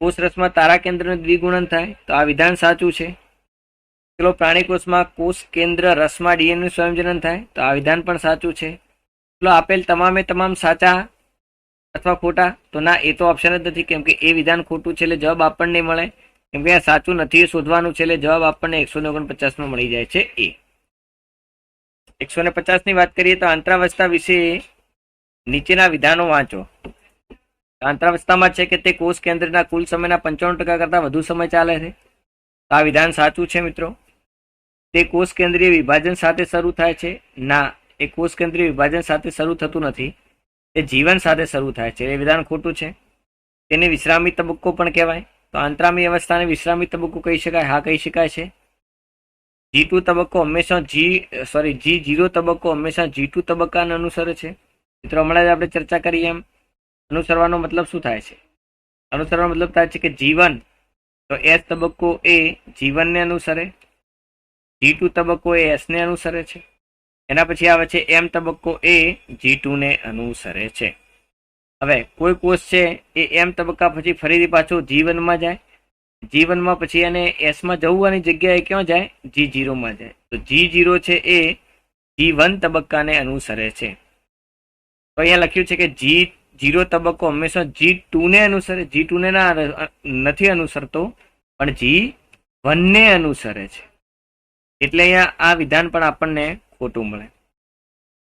કોષરસમાં તારા કેન્દ્રનું દ્વિગુણન થાય, તો આ વિધાન સાચું છે. ચલો, પ્રાણી કોષમાં કોષ કેન્દ્ર રસમાં ડીએનએનું સંયોજન થાય, તો આ વિધાન પણ સાચું છે. ચલો, આપેલ તમામે તમામ સાચા અથવા ખોટા? તો ના, એ તો ઓપ્શન જ નથી, કેમ કે એ વિધાન ખોટું છે એટલે જવાબ આપણને મળે. કેમ કે આ સાચું નથી એ શોધવાનું છે, એટલે જવાબ આપણને 149 માં મળી જાય છે એ. 150 ની વાત કરીએ તો આંતરાવસ્થા વિશે નીચેના વિધાનો વાંચો. આંતરાવસ્થામાં છે કે તે કોષ કેન્દ્રના કુલ સમયના 95% કરતા વધુ સમય ચાલે છે. આ વિધાન સાચું છે મિત્રો. તે કોષ કેન્દ્રીય વિભાજન સાથે શરૂ થાય છે? ના, એ કોષ કેન્દ્રીય વિભાજન સાથે શરૂ થતું નથી, તે જીવન સાથે શરૂ થાય છે. એ વિધાન ખોટું છે. તેને વિશ્રામી તબક્કો પણ કહેવાય. તો આંતરામી અવસ્થાને વિશ્રામી તબક્કો કહી શકાય? હા, કહી શકાય છે. G2 તબક્કો હંમેશા G0 તબક્કો હંમેશા G2 તબક્કાને અનુસરે છે. મિત્રો, હમણાં જ આપણે ચર્ચા કરી એમ અનુસરવાનો મતલબ શું થાય છે? અનુસરવાનો મતલબ થાય છે કે G1 તો એસ તબક્કો એ G1 ને અનુસરે, G2 તબક્કો એ એસ ને અનુસરે છે. એના પછી આવે છે એમ તબક્કો એ G2 ને અનુસરે છે. હવે કોઈ કોષ છે એ એમ તબક્કા પછી ફરીથી પાછો G1 માં જાય, G1 માં પછી એને એસ માં જવાની જગ્યાએ ક્યાં જાય? G0 માં જાય. તો G0 છે એ G1 તબક્કાને અનુસરે છે. તો અહીંયા લખ્યું છે કે G0 તબક્કો હંમેશા G2 ને અનુસરે. G2 ને નથી અનુસરતો, પણ G1 ને અનુસરે છે. એટલે અહીંયા આ વિધાન પણ આપણને ખોટું મળે.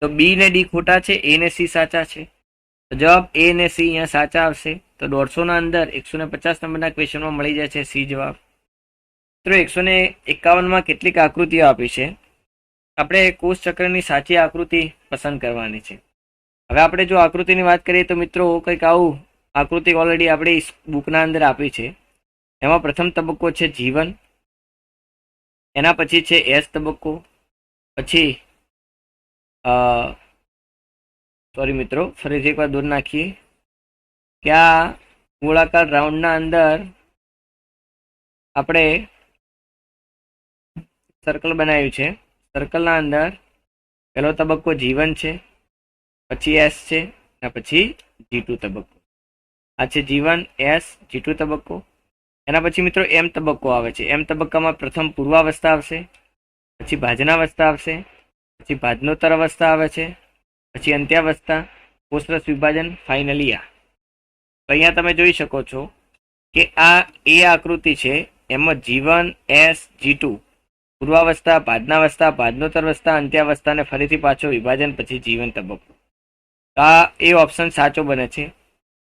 તો બી ને ડી ખોટા છે, એ ને સી સાચા છે. તો જવાબ એ ને સી અહીંયા સાચા આવશે. તો 150 ના અંદર 150 નંબરના ક્વેશ્ચનમાં મળી જાય છે સી જવાબ. મિત્રો, 151 માં કેટલીક આકૃતિઓ આપી છે. આપણે કોષ ચક્રની સાચી આકૃતિ પસંદ કરવાની છે. હવે આપણે જો આકૃતિની વાત કરીએ તો મિત્રો કંઈક આવું આકૃતિ ઓલરેડી આપણે બુકના અંદર આપી છે. એમાં પ્રથમ તબક્કો છે G1, એના પછી છે એસ તબક્કો, પછી સોરી મિત્રો, ફરીથી એકવાર દૂર નાખીએ કે આ ગોળાકાર રાઉન્ડના અંદર આપણે સર્કલ બનાવ્યું છે. સર્કલના અંદર પહેલો તબક્કો G1 છે, પછી એસ છે, અને પછી G2 તબક્કો. આ છે G1 એસ G2 તબક્કો. એના પછી મિત્રો એમ તબક્કો આવે છે. એમ તબક્કામાં પ્રથમ પૂર્વાવસ્થા આવશે, પછી ભાજનાવસ્થા આવશે, પછી ભાજનોત્તર અવસ્થા આવે છે, પછી અંત્યાવસ્થા, કોષરસ વિભાજન, ફાઇનલી આ. અહીંયા તમે જોઈ શકો છો કે આ એ આકૃતિ છે. એમાં G1 એસ G2 પૂર્વાવસ્થા, ભાજનાવસ્થા, ભાજનોત્તર અવસ્થા, અંત્યાવસ્થા અને ફરીથી પાછો વિભાજન, પછી G1 તબક્કો. આ એ ઓપ્શન સાચો બને છે.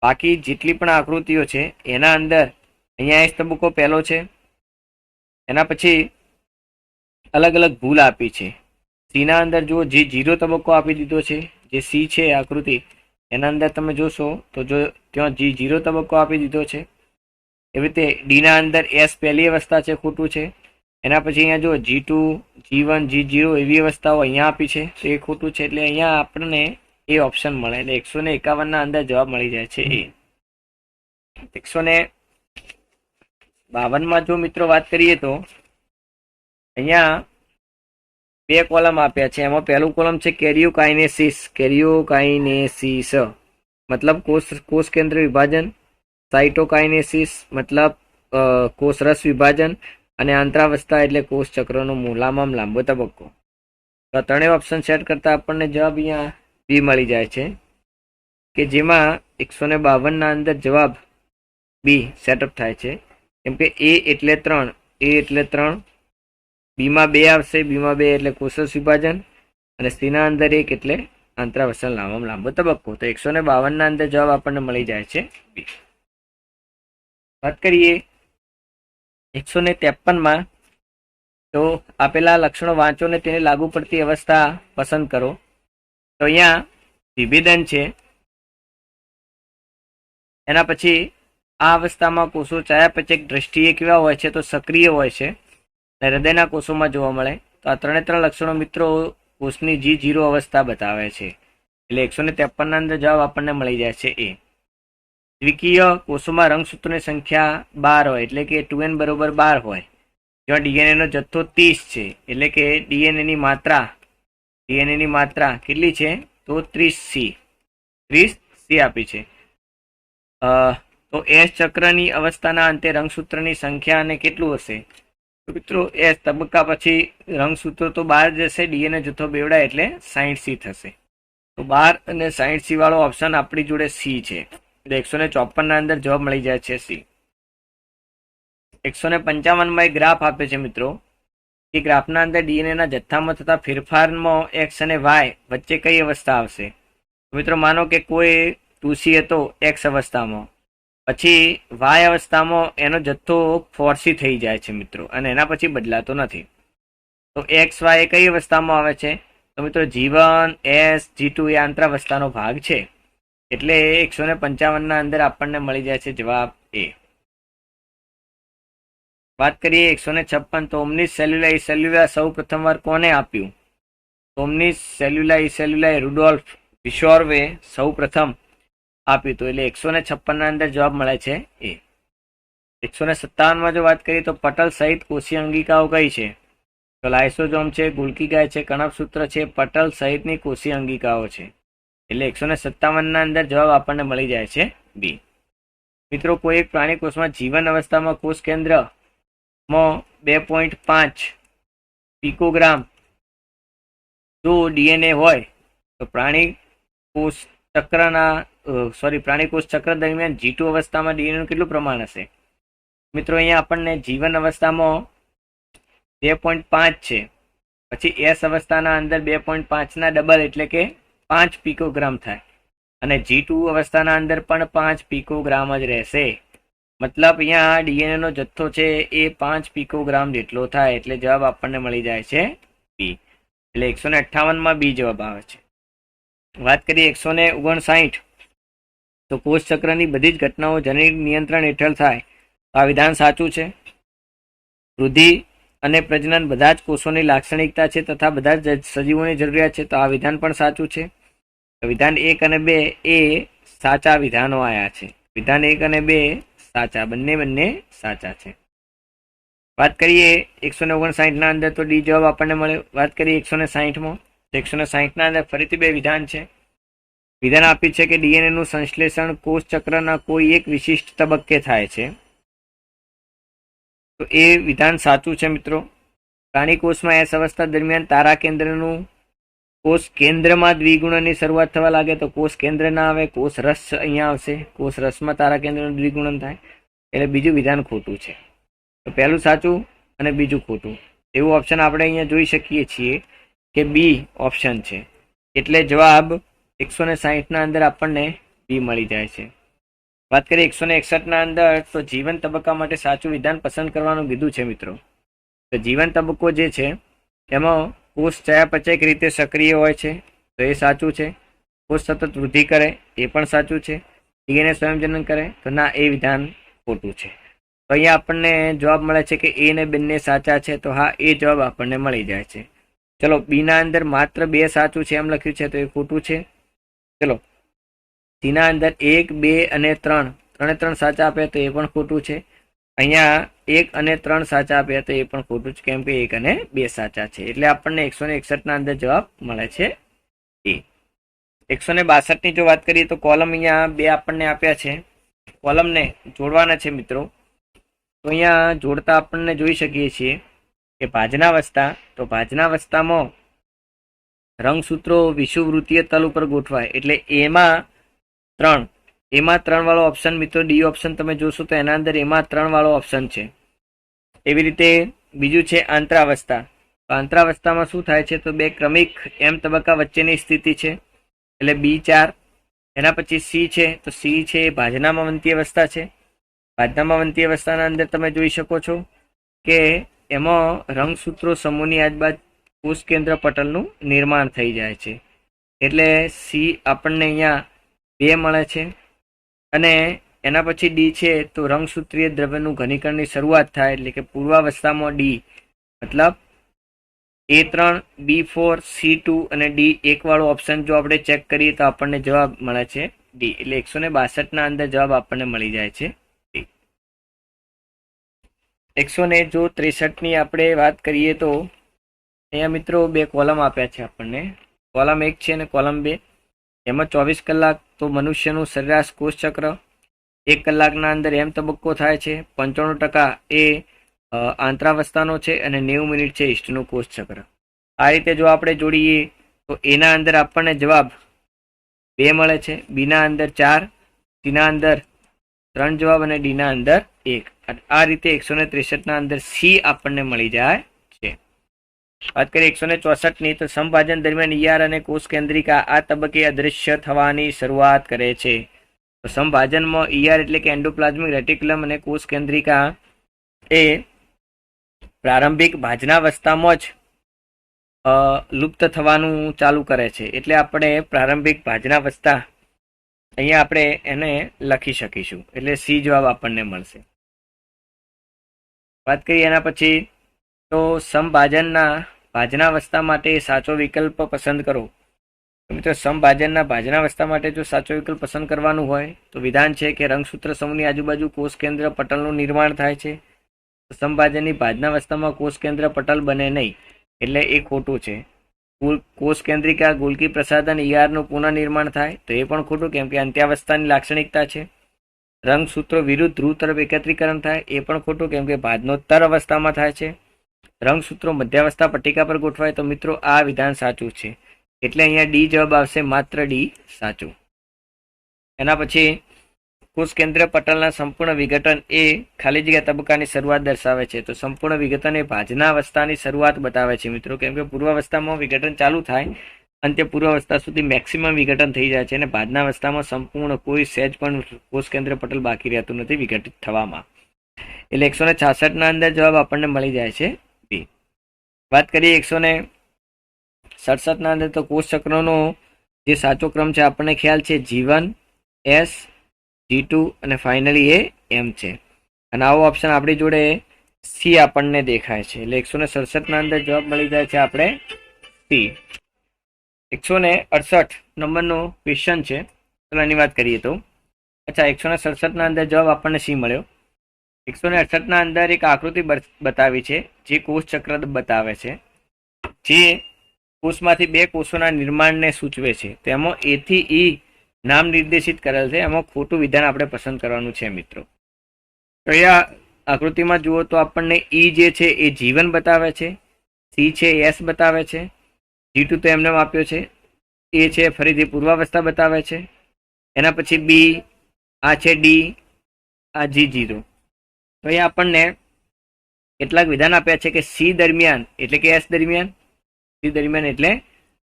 બાકી જેટલી પણ આકૃતિઓ છે એના અંદર અહીંયા એસ તબક્કો પહેલો છે, એના પછી અલગ અલગ ભૂલ આપી છે. સી ના અંદર જુઓ, G0 તબક્કો આપી દીધો છે. જે સી છે આકૃતિ એના અંદર તમે જોશો તો જો ત્યાં G0 તબક્કો આપી દીધો છે. એવી રીતે ડી ના અંદર એસ પહેલી અવસ્થા છે, ખોટું છે. એના પછી અહીંયા જો G2 G1 G0 એવી અવસ્થાઓ અહીંયા આપી છે, તો એ ખોટું છે. એટલે અહીંયા આપણને એ ઓપ્શન મળે. એટલે 151 ના અંદર જવાબ મળી જાય છે એ. 152 માં જો મિત્રો વાત કરીએ તો અહીંયા બે કોલમ આપ્યા છે. એમાં પહેલું કોલમ છે કેરિયોકાઇનેસિસ મતલબ કોષ કેન્દ્ર વિભાજન, સાઇટોકાઇનેસિસ મતલબ કોષ રસ વિભાજન, અને આંતરાવસ્થા એટલે કોષ ચક્રનો લાંબામાં લાંબો તબક્કો. તો ત્રણેય ઓપ્શન સેટ કરતા આપણને જવાબ અહીંયા બી મળી જાય છે, કે જેમાં 152 ના અંદર જવાબ બી સેટઅપ થાય છે. કેમ કે એ એટલે 3, બીમાં 2 આવશે, બીમાં 2 એટલે કોષરસ વિભાજન, અને સીના અંદર 1 એટલે આંતરાવસ્થા લાંબામાં લાંબો તબક્કો. તો 152 ના અંદર જવાબ આપણને મળી જાય છે બી. વાત કરીએ 153 માં, તો આપેલા લક્ષણો વાંચો ને તેને લાગુ પડતી અવસ્થા પસંદ કરો. તો અહીંયા વિભેદન છે. એના પછી આ અવસ્થામાં કોષો ચયાપચય દ્રષ્ટિએ કેવા હોય છે? તો સક્રિય હોય છે અને હૃદયના કોષોમાં જોવા મળે. તો આ ત્રણ લક્ષણો મિત્રો કોષની G0 અવસ્થા બતાવે છે. એટલે 153 ના અંદર જવાબ આપણને મળી જાય છે એ. દ્વિકીય કોષોમાં રંગસૂત્રોની સંખ્યા 12 હોય, એટલે કે 2n બરોબર 12 હોય. જ્યાં ડીએનએ નો જથ્થો 30 છે, એટલે કે ડીએનએ ની માત્રા કેટલી છે? તો 30C આપી છે. તો એસ ચક્રની અવસ્થાના અંતે રંગસૂત્રની સંખ્યા અને કેટલું હશે? તો મિત્રો એસ તબક્કા પછી રંગસૂત્રો તો 12 જશે, ડીએનએ જથ્થો બેવડાય એટલે 60C થશે. તો 12 અને 60C વાળો ઓપ્શન આપણી જોડે સી છે. એટલે 154 ના અંદર જવાબ મળી જાય છે સી. 155 માં એક ગ્રાફ આપે છે મિત્રો. એ ગ્રાફના અંદર ડીએનએ ના જથ્થામાં થતા ફેરફારમાં એક્સ અને વાય વચ્ચે કઈ અવસ્થા આવશે? મિત્રો માનો કે કોઈ 2C હતો એક્સ અવસ્થામાં, પછી વાય અવસ્થામાં એનો જથ્થો 4C થઈ જાય છે મિત્રો, અને એના પછી બદલાતો નથી. તો એક્સ વાય કઈ અવસ્થામાં આવે છે? તો મિત્રો G1 S G2 એ આંતરાવસ્થાનો ભાગ છે. એટલે 155 ના અંદર આપણને મળી જાય છે જવાબ એ. વાત કરીએ 156. તો ઓમ્નિસ સેલ્યુલા સેલ્યુલા સૌ પ્રથમવાર કોને આપ્યું? ઓમ્નિસ સેલ્યુલા રુડોલ્ફ વિશોર્વે સૌ પ્રથમ આપ્યું. તો એટલે 156 ના અંદર જવાબ મળે છે એ. 157 માં જો વાત કરીએ તો પટલ સહિત કોષીય અંગિકાઓ કઈ છે? તો લાઇસોઝોમ છે, ગુલ્કી ગાય છે, કણપસૂત્ર છે, પટલ સહિતની કોષીય અંગિકાઓ છે. એટલે 157 ના અંદર જવાબ આપણને મળી જાય છે બી. મિત્રો કોઈ એક પ્રાણી કોષમાં જીવન અવસ્થામાં કોષ કેન્દ્રમાં 2.5 પિકોગ્રામ જો ડીએનએ હોય તો પ્રાણી કોષ ચક્ર દરમિયાન G2 અવસ્થામાં ડીએનએ નું કેટલું પ્રમાણ હશે? મિત્રો અહીંયા આપણને જીવન અવસ્થામાં 2.5 છે, પછી એસ અવસ્થાના અંદર 2.5 ના ડબલ એટલે કે 5 પિકોગ્રામ થાય, અને G2 અવસ્થાના અંદર પણ 5 પિકોગ્રામ જ રહેશે. મતલબ અહીંયા ડીએનએ નો જથ્થો છે એ 5 પિકોગ્રામ જેટલો થાય. એટલે જવાબ આપણને મળી જાય છે બી. એટલે 158 માં બી જવાબ આવે છે. વાત કરીએ 159. તો કોષ ચક્રની બધી જ ઘટનાઓ જનીન નિયંત્રણ હેઠળ થાય. આ વિધાન સાચું છે. વૃદ્ધિ અને પ્રજનન બધા જ કોષોની લાક્ષણિકતા છે તથા બધા જ સજીવોની જરૂરિયાત છે. તો આ વિધાન પણ સાચું છે. વિધાન 1 અને 2 એ સાચા વિધાનો આયા છે. વિધાન 1 અને 2 સાચા, બંને સાચા છે. વાત કરીએ 159 ના અંદર તો ડી જવાબ આપણને મળ્યો. વાત કરીએ 160 માં. 160 ના અંદર ફરીથી બે વિધાન છે. વિધાન આપ્યું છે કે ડીએનએ નું સંશ્લેષણ કોષ ચક્રના કોઈ એક વિશિષ્ટ તબક્કે થાય છે. તો એ વિધાન સાચું છે મિત્રો. પ્રાણી કોષમાં એસ અવસ્થા દરમિયાન તારા કેન્દ્રનું કોષ કેન્દ્રમાં દ્વિગુણનની શરૂઆત થવા લાગે તો કોષ કેન્દ્ર ના આવે, કોષ રસ અહીંયા આવશે. કોષ રસમાં તારા કેન્દ્રનું દ્વિગુણન થાય. એટલે બીજું વિધાન ખોટું છે. તો પહેલું સાચું અને બીજું ખોટું એવું ઓપ્શન આપણે અહીંયા જોઈ શકીએ છીએ કે બી ઓપ્શન છે. એટલે જવાબ 160 ના અંદર આપણને બી મળી જાય છે. વાત કરીએ 161 ના અંદર તો જીવન તબક્કા માટે સાચું વિધાન પસંદ કરવાનું કીધું છે મિત્રો. તો જીવન તબક્કો જે છે એમાં કોષ ચયાપચયક રીતે સક્રિય હોય છે, તો એ સાચું છે. કોષ સતત વૃદ્ધિ કરે એ પણ સાચું છે. ડીએનએ સ્વયંજનન કરે તો ના, એ વિધાન ખોટું છે. તો અહીંયા આપણને જવાબ મળે છે કે એ ને બંને સાચા છે. તો હા, એ જવાબ આપણને મળી જાય છે. ચલો, બી ના અંદર માત્ર 2 સાચું છે એમ લખ્યું છે તો એ ખોટું છે. ચલો, સી ના અંદર 1, 2 અને 3 સાચા આપ્યા તો એ પણ ખોટું છે. અહીંયા 1 અને 3 સાચા આપ્યા તો એ પણ ખોટું છે, કેમ કે 1 અને 2 સાચા છે. એટલે આપણને 161 ના અંદર જવાબ મળે છે એ. 162 ની જો વાત કરીએ તો કોલમ અહીંયા 2 આપણને આપ્યા છે. કોલમને જોડવાના છે મિત્રો. તો અહીંયા જોડતા આપણને જોઈ શકીએ છીએ કે ભાજનાવસ્થા, તો ભાજનાવસ્થામાં રંગસૂત્રો વિષુવવૃત્તીય તલ ઉપર ગોઠવાય. એટલે એમાં 3 વાળો ઓપ્શન મિત્રો ડી ઓપ્શન તમે જોશો તો એના અંદર એમાં 3 વાળો ઓપ્શન છે. એવી રીતે બીજું છે આંતરાવસ્થા. આંતરાવસ્થામાં શું થાય છે તો 2 ક્રમિક એમ તબક્કા વચ્ચેની સ્થિતિ છે, એટલે B4. એના પછી સી છે, તો સી છે ભાજનામાં વંતી અવસ્થા છે. ભાજનામાં વંતી અવસ્થાના અંદર તમે જોઈ શકો છો કે એમાં રંગસૂત્રો સમૂહની આજુબાજુ કોષ કેન્દ્ર પટલનું નિર્માણ થઈ જાય છે. એટલે સી આપણને અહીંયા 2 મળે છે. અને એના પછી ડી છે તો રંગસૂત્રીય દ્રવ્યનું ઘનીકરણની શરૂઆત થાય એટલે કે પૂર્વાવસ્થામાં ડી મતલબ A3, B4, C2 અને D1 વાળો ઓપ્શન જો આપણે ચેક કરીએ તો આપણને જવાબ મળે છે ડી. એટલે 162 ના અંદર જવાબ આપણને મળી જાય છે ડી. 163 ની આપણે વાત કરીએ તો અહીંયા મિત્રો 2 કોલમ આપ્યા છે આપણને. કોલમ 1 છે અને કોલમ 2. એમાં 24 કલાક તો મનુષ્યનું સરેરાશ કોષ ચક્ર, 1 કલાકના અંદર એમ તબક્કો થાય છે, 95% એ આંતરાવસ્થાનો છે અને 90 મિનિટ છે ઈસ્ટનું કોષ ચક્ર. આ રીતે જો આપણે જોડીએ તો એના અંદર આપણને જવાબ 2 મળે છે, બીના અંદર 4, સીના અંદર 3 જવાબ અને ડીના અંદર 1. આ રીતે 163 ના અંદર સી આપણને મળી જાય છે. વાત કરીએ 164 ની તો સંભાજન દરમિયાન ઈઆર અને કોષ કેન્દ્રિકા આ તબક્કે અદૃશ્ય થવાની શરૂઆત કરે છે. તો સંભાજનમાં ઈઆર એટલે કે એન્ડોપ્લાઝમિક રેટિક્યુલમ અને કોષ કેન્દ્રિકા એ પ્રારંભિક ભાજનાવસ્થામાં જ લુપ્ત થવાનું ચાલુ કરે છે. એટલે આપણે પ્રારંભિક ભાજનાવસ્થા અહીંયા આપણે એને લખી શકીશું. એટલે સી જવાબ આપણને મળશે. વાત કરીએ એના પછી તો સમભાજનના ભાજનાવસ્થા માટે સાચો વિકલ્પ પસંદ કરો. મિત્રો સમભાજનના ભાજનાવસ્થા માટે જો સાચો વિકલ્પ પસંદ કરવાનું હોય તો વિધાન છે કે રંગસૂત્ર સમૂહની આજુબાજુ કોષ કેન્દ્ર પટલનું નિર્માણ થાય છે. સમભાજનની ભાજનાવસ્થામાં કોષ કેન્દ્ર પટલ બને નહીં એટલે એ ખોટું છે. કોષ કેન્દ્રિકા ગોલ્ગી પ્રસાધન ઈઆરનું પુનઃનિર્માણ થાય તો એ પણ ખોટું કેમ કે અંત્યાવસ્થાની લાક્ષણિકતા છે. રંગસૂત્રો વિરુદ્ધ ધ્રુવ તરફ એકત્રીકરણ થાય એ પણ ખોટું કેમ કે ભાજનોત્તર અવસ્થામાં થાય છે. રંગસૂત્રો મધ્યાવસ્થા પટ્ટિકા પર ગોઠવાય તો મિત્રો આ વિધાન સાચું છે. એટલે અહીંયા ડી જવાબ આવશે, માત્ર ડી સાચું. એના પછી કોષ કેન્દ્ર પટલના સંપૂર્ણ વિઘટન એ ખાલી જગ્યા તબક્કાની શરૂઆત દર્શાવે છે. તો સંપૂર્ણ વિઘટન એ ભાજનાવસ્થાની શરૂઆત બતાવે છે મિત્રો, કેમ કે પૂર્વાવસ્થામાં વિઘટન ચાલુ થાય અંતે પૂર્વાવસ્થા સુધી મેક્સિમમ વિઘટન થઈ જાય છે અને ભાજનાવસ્થામાં સંપૂર્ણ કોઈ સહેજ પણ કોષ કેન્દ્ર પટલ બાકી રહેતું નથી વિઘટિત થવામાં. એટલે 166 ના અંદર જવાબ આપણને મળી જાય છે બી. વાત કરીએ 167 ના અંદર તો કોષ ચક્રનો જે સાચો ક્રમ છે આપણને ખ્યાલ છે G1, S, G2 અને ફાઇનલી એ M છે. અને આવો ઓપ્શન આપણી જોડે સી આપણને દેખાય છે. એટલે 167 ના અંદર જવાબ મળી જાય છે આપણે સી. 168 નંબરનો ક્વેશ્ચન છે, ચલો એની વાત કરીએ તો. અચ્છા, 167 ના અંદર જવાબ આપણને સી મળ્યો. 168 ના અંદર એક આકૃતિ બતાવી છે જે કોષ ચક્ર બતાવે છે, જે કોષમાંથી 2 કોષોના નિર્માણને સૂચવે છે. તેમાં એ થી ઈ નામ નિર્દેશિત કરેલ છે. એમાં ખોટું વિધાન આપણે પસંદ કરવાનું છે મિત્રો. તો અહીંયા આકૃતિમાં જુઓ તો આપણને ઈ જે છે એ G1 બતાવે છે, સી છે એસ બતાવે છે, G2 તો એમને આપ્યો છે, એ છે ફરીથી પૂર્વાવસ્થા બતાવે છે, એના પછી બી, આ છે ડી, આ G0. તો અહીંયા આપણને કેટલાક વિધાન આપ્યા છે કે સી દરમિયાન એટલે કે એસ દરમિયાન, સી દરમિયાન એટલે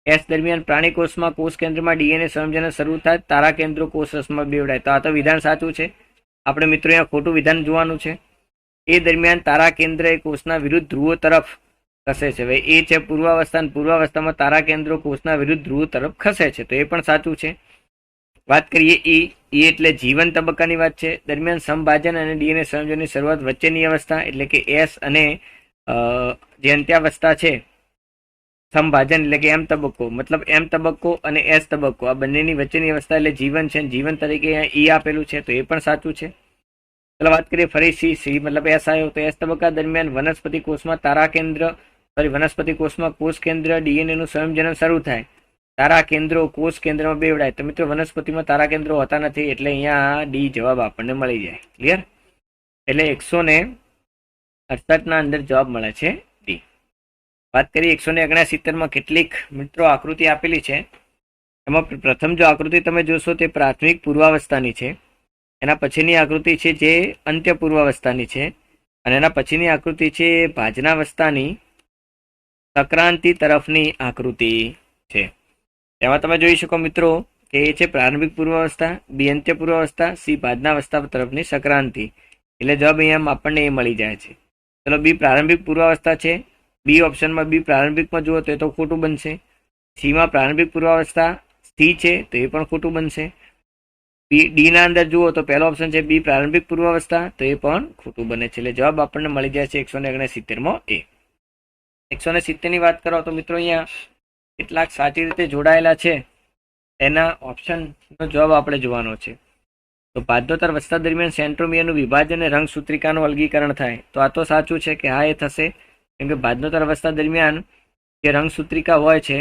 એસ દરમિયાન પ્રાણી કોષમાં કોષ કેન્દ્રમાં ડીએનએ સંયોજન શરૂ થાય, તારા કેન્દ્રો કોષ રસમાં બેવડાય. તો આ તો વિધાન સાચું છે. આપણે મિત્રો અહીંયા ખોટું વિધાન જોવાનું છે. એ દરમિયાન તારા કેન્દ્ર એ કોષના વિરુદ્ધ ધ્રુવો તરફ ખસે છે. હવે એ છે પૂર્વાવસ્થા, પૂર્વાવસ્થામાં તારા કેન્દ્રો કોષના વિરુદ્ધ ધ્રુવો તરફ ખસે છે, તો એ પણ સાચું છે. વાત કરીએ ઈ એટલે G1 તબક્કાની વાત છે. દરમિયાન સમભાજન અને ડીએનએ સંયોજનની શરૂઆત વચ્ચેની અવસ્થા એટલે કે એસ અને જે અંત્યાવસ્થા છે સંભાજન એટલે કે એમ તબક્કો, મતલબ એમ તબક્કો અને એસ તબક્કો આ બંનેની વચ્ચેની અવસ્થા એટલે G1 છે. G1 તરીકે ઈ આપેલું છે, તો એ પણ સાચું છે. ચલો વાત કરીએ ફરી સી મતલબ એસ આવ્યો. તો એસ તબક્કા દરમિયાન વનસ્પતિ કોષમાં વનસ્પતિ કોષમાં કોષ કેન્દ્ર ડીએનએ નું સંયોજન શરૂ થાય, તારા કેન્દ્રો કોષ કેન્દ્રમાં બેવડાય. તો મિત્રો વનસ્પતિમાં તારા કેન્દ્રો હોતા નથી, એટલે અહીંયા ડી જવાબ આપણને મળી જાય. ક્લિયર? એટલે 168 ના અંદર જવાબ મળે છે ડી. વાત કરીએ 169 માં કેટલીક મિત્રો આકૃતિ આપેલી છે. એમાં પ્રથમ જો આકૃતિ તમે જોશો તે પ્રાથમિક પૂર્વાવસ્થાની છે, એના પછીની આકૃતિ છે જે અંત્ય પૂર્વાવસ્થાની છે, અને એના પછીની આકૃતિ છે ભાજનાવસ્થાની સંક્રાંતિ તરફની આકૃતિ છે. એમાં તમે જોઈ શકો મિત્રો કે એ છે પ્રારંભિક પૂર્વાવસ્થા, બી અંત્ય પૂર્વાવસ્થા, સી ભાજનાવસ્થા તરફની સંક્રાંતિ. એટલે જવાબ અહીંયા આપણને એ મળી જાય છે. ચલો બી પ્રારંભિક પૂર્વાવસ્થા છે. બી ઓપ્શનમાં બી પ્રારંભિકમાં જુઓ તો એ તો ખોટું બનશે. સીમાં પ્રારંભિક પૂર્વાવસ્થા સી છે તો એ પણ ખોટું બનશે. ડી ના અંદર જુઓ તો પહેલો ઓપ્શન છે બી પ્રારંભિક પૂર્વાવસ્થા તો એ પણ ખોટું બને છે. એટલે જવાબ આપણને મળી જાય છે 169 એ. 170 ની વાત કરો તો મિત્રો અહીંયા કેટલાક સાચી રીતે જોડાયેલા છે એના ઓપ્શનનો જવાબ આપણે જોવાનો છે. તો બાધ્યોત્તર અવસ્થા દરમિયાન સેન્ટ્રોમિયરનું વિભાજન અને રંગસૂત્રિકાનું અલગીકરણ થાય તો આ તો સાચું છે કે હા એ થશે, કેમ કે બાધ્યોત્તર અવસ્થા દરમિયાન જે રંગસૂત્રિકા હોય છે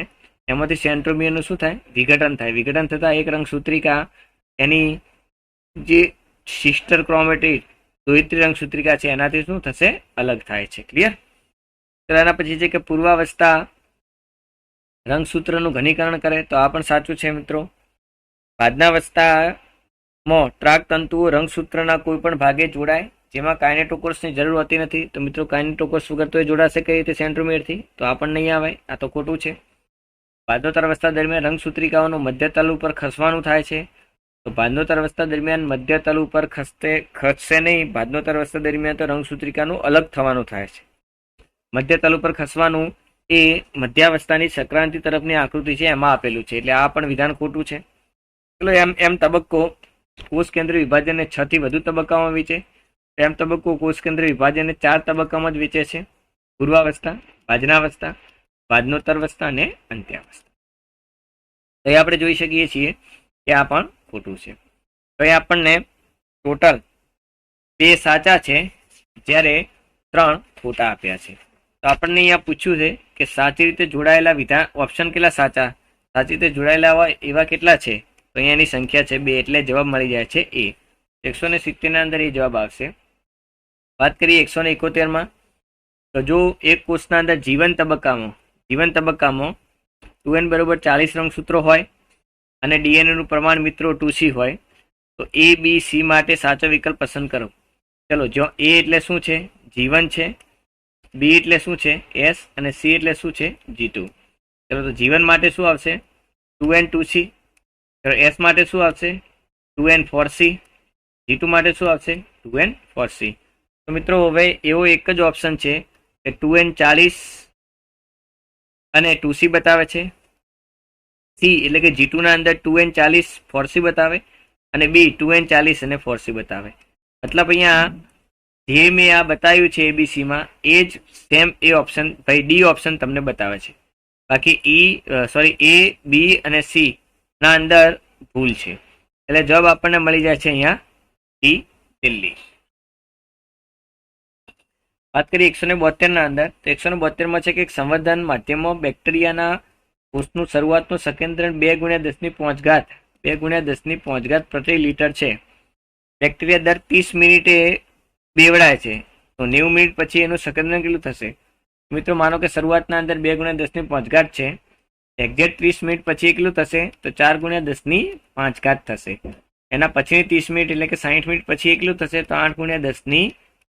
એમાંથી સેન્ટ્રોમિયરનું શું થાય, વિઘટન થાય. વિઘટન થતાં એક રંગસૂત્રિકા એની જે સિસ્ટર ક્રોમેટિડ દોહિત્રી રંગસૂત્રિકા છે એનાથી શું થશે, અલગ થાય છે. ક્લિયર? તો એના પછી છે કે પૂર્વાવસ્થા રંગસૂત્રનું ઘનીકરણ કરે તો આ પણ સાચું છે મિત્રો. બાધનાવસ્થામાં ટ્રાક તંતુઓ રંગસૂત્રના કોઈ પણ ભાગે જોડાય જેમાં કાઇનેટોકોર્સની જરૂર હોતી નથી. તો મિત્રો કાઇનેટોકોર્સ વગર તો એ જોડાશે કઈ રીતે સેન્ટ્રોમિયરથી, તો આ પણ નહીં આવે, આ તો ખોટું છે. બાધ્યોત્તર અવસ્થા દરમિયાન રંગસૂત્રિકાઓનું મધ્ય તલ ઉપર ખસવાનું થાય છે તો બાધ્યોત્તર અવસ્થા દરમિયાન મધ્ય તલ ઉપર ખસશે નહીં. બાધ્યોત્તર અવસ્થા દરમિયાન તો રંગસૂત્રિકાનું અલગ થવાનું થાય છે. મધ્ય તલ ઉપર ખસવાનું એ મધ્યાવસ્થાની સંક્રાંતિ તરફની આકૃતિ છે એમાં આપેલું છે, એટલે આ પણ વિધાન ખોટું છે. ચલો એમ તબક્કો કોષ કેન્દ્ર વિભાજનને 6 થી વધુ તબક્કામાં વેચે. એમ તબક્કો કોષ કેન્દ્ર વિભાજનને 4 તબક્કામાં જ વેચે છે: પૂર્વાવસ્થા, બાધનાવસ્થા, બાધ્યોત્તર અવસ્થા અને અંત્યાવસ્થા. તો એ આપણે જોઈ શકીએ છીએ કે આ પણ ખોટું છે. તો એ આપણને ટોટલ 2 સાચા છે જ્યારે 3 ખોટા આપ્યા છે. તો આપણને અહીંયા પૂછ્યું છે કે સાચી રીતે જોડાયેલા વિધાન ઓપ્શન કેટલા સાચા, સાચી રીતે જોડાયેલા હોય એવા કેટલા છે, તો અહીંયાની સંખ્યા છે 2, એટલે જવાબ મળી જાય છે એ. 170 ના અંદર એ જવાબ આવશે. વાત કરીએ 171માં, તો જો એક કોષના અંદર જીવન તબક્કામાં 2n બરોબર 40 રંગસૂત્રો હોય અને ડીએનએ નું પ્રમાણ મિત્રો 2c હોય તો એ બી સી માટે સાચો વિકલ્પ પસંદ કરો. ચલો, જો એ એટલે શું છે, જીવન છે, બી એટલે શું છે, એસ, અને સી એટલે શું છે, G2. ચલો, તો જીવન માટે શું આવશે, 2n2c. એસ માટે શું આવશે, 2n4c. G2 માટે શું આવશે, 2n4c. તો મિત્રો હવે એવો એક જ ઓપ્શન છે કે 2n40 અને 2c બતાવે છે. સી એટલે કે G2 ના અંદર 2n40 4c બતાવે અને બી 2n40 અને 4c બતાવે. મતલબ અહીંયા જે મેં આ બતાવ્યું છે એબીસીમાં એ જ સેમ એ ઓપ્શન ભાઈ ડી ઓપ્શન તમને બતાવે છે. બાકી એ બી અને સી ના અંદર ભૂલ છે, એટલે જવાબ આપણને મળી જાય છે અહીંયા ડી, દિલ્હી. વાત કરીએ 172 ના અંદર, તો 172માં છે કે સંવર્ધન માધ્યમમાં બેક્ટેરિયાના કોષનું શરૂઆતનું સંકેન્દ્રણ 2 × 10⁵ પ્રતિ લીટર છે. બેક્ટેરિયા દર 30 મિનિટે બેવડાય છે તો 90 મિનિટ પછી એનું સંકેન્દ્રણ કેટલું થશે? મિત્રો માનો કે શરૂઆતના અંદર 2 × 10⁵ છે, એક્ઝેક્ટ 30 મિનિટ પછી કેટલું થશે? તો 4 × 10⁵ થશે. એના પછીની 30 મિનિટ એટલે કે 60 મિનિટ પછી કેટલું થશે? તો 8 ×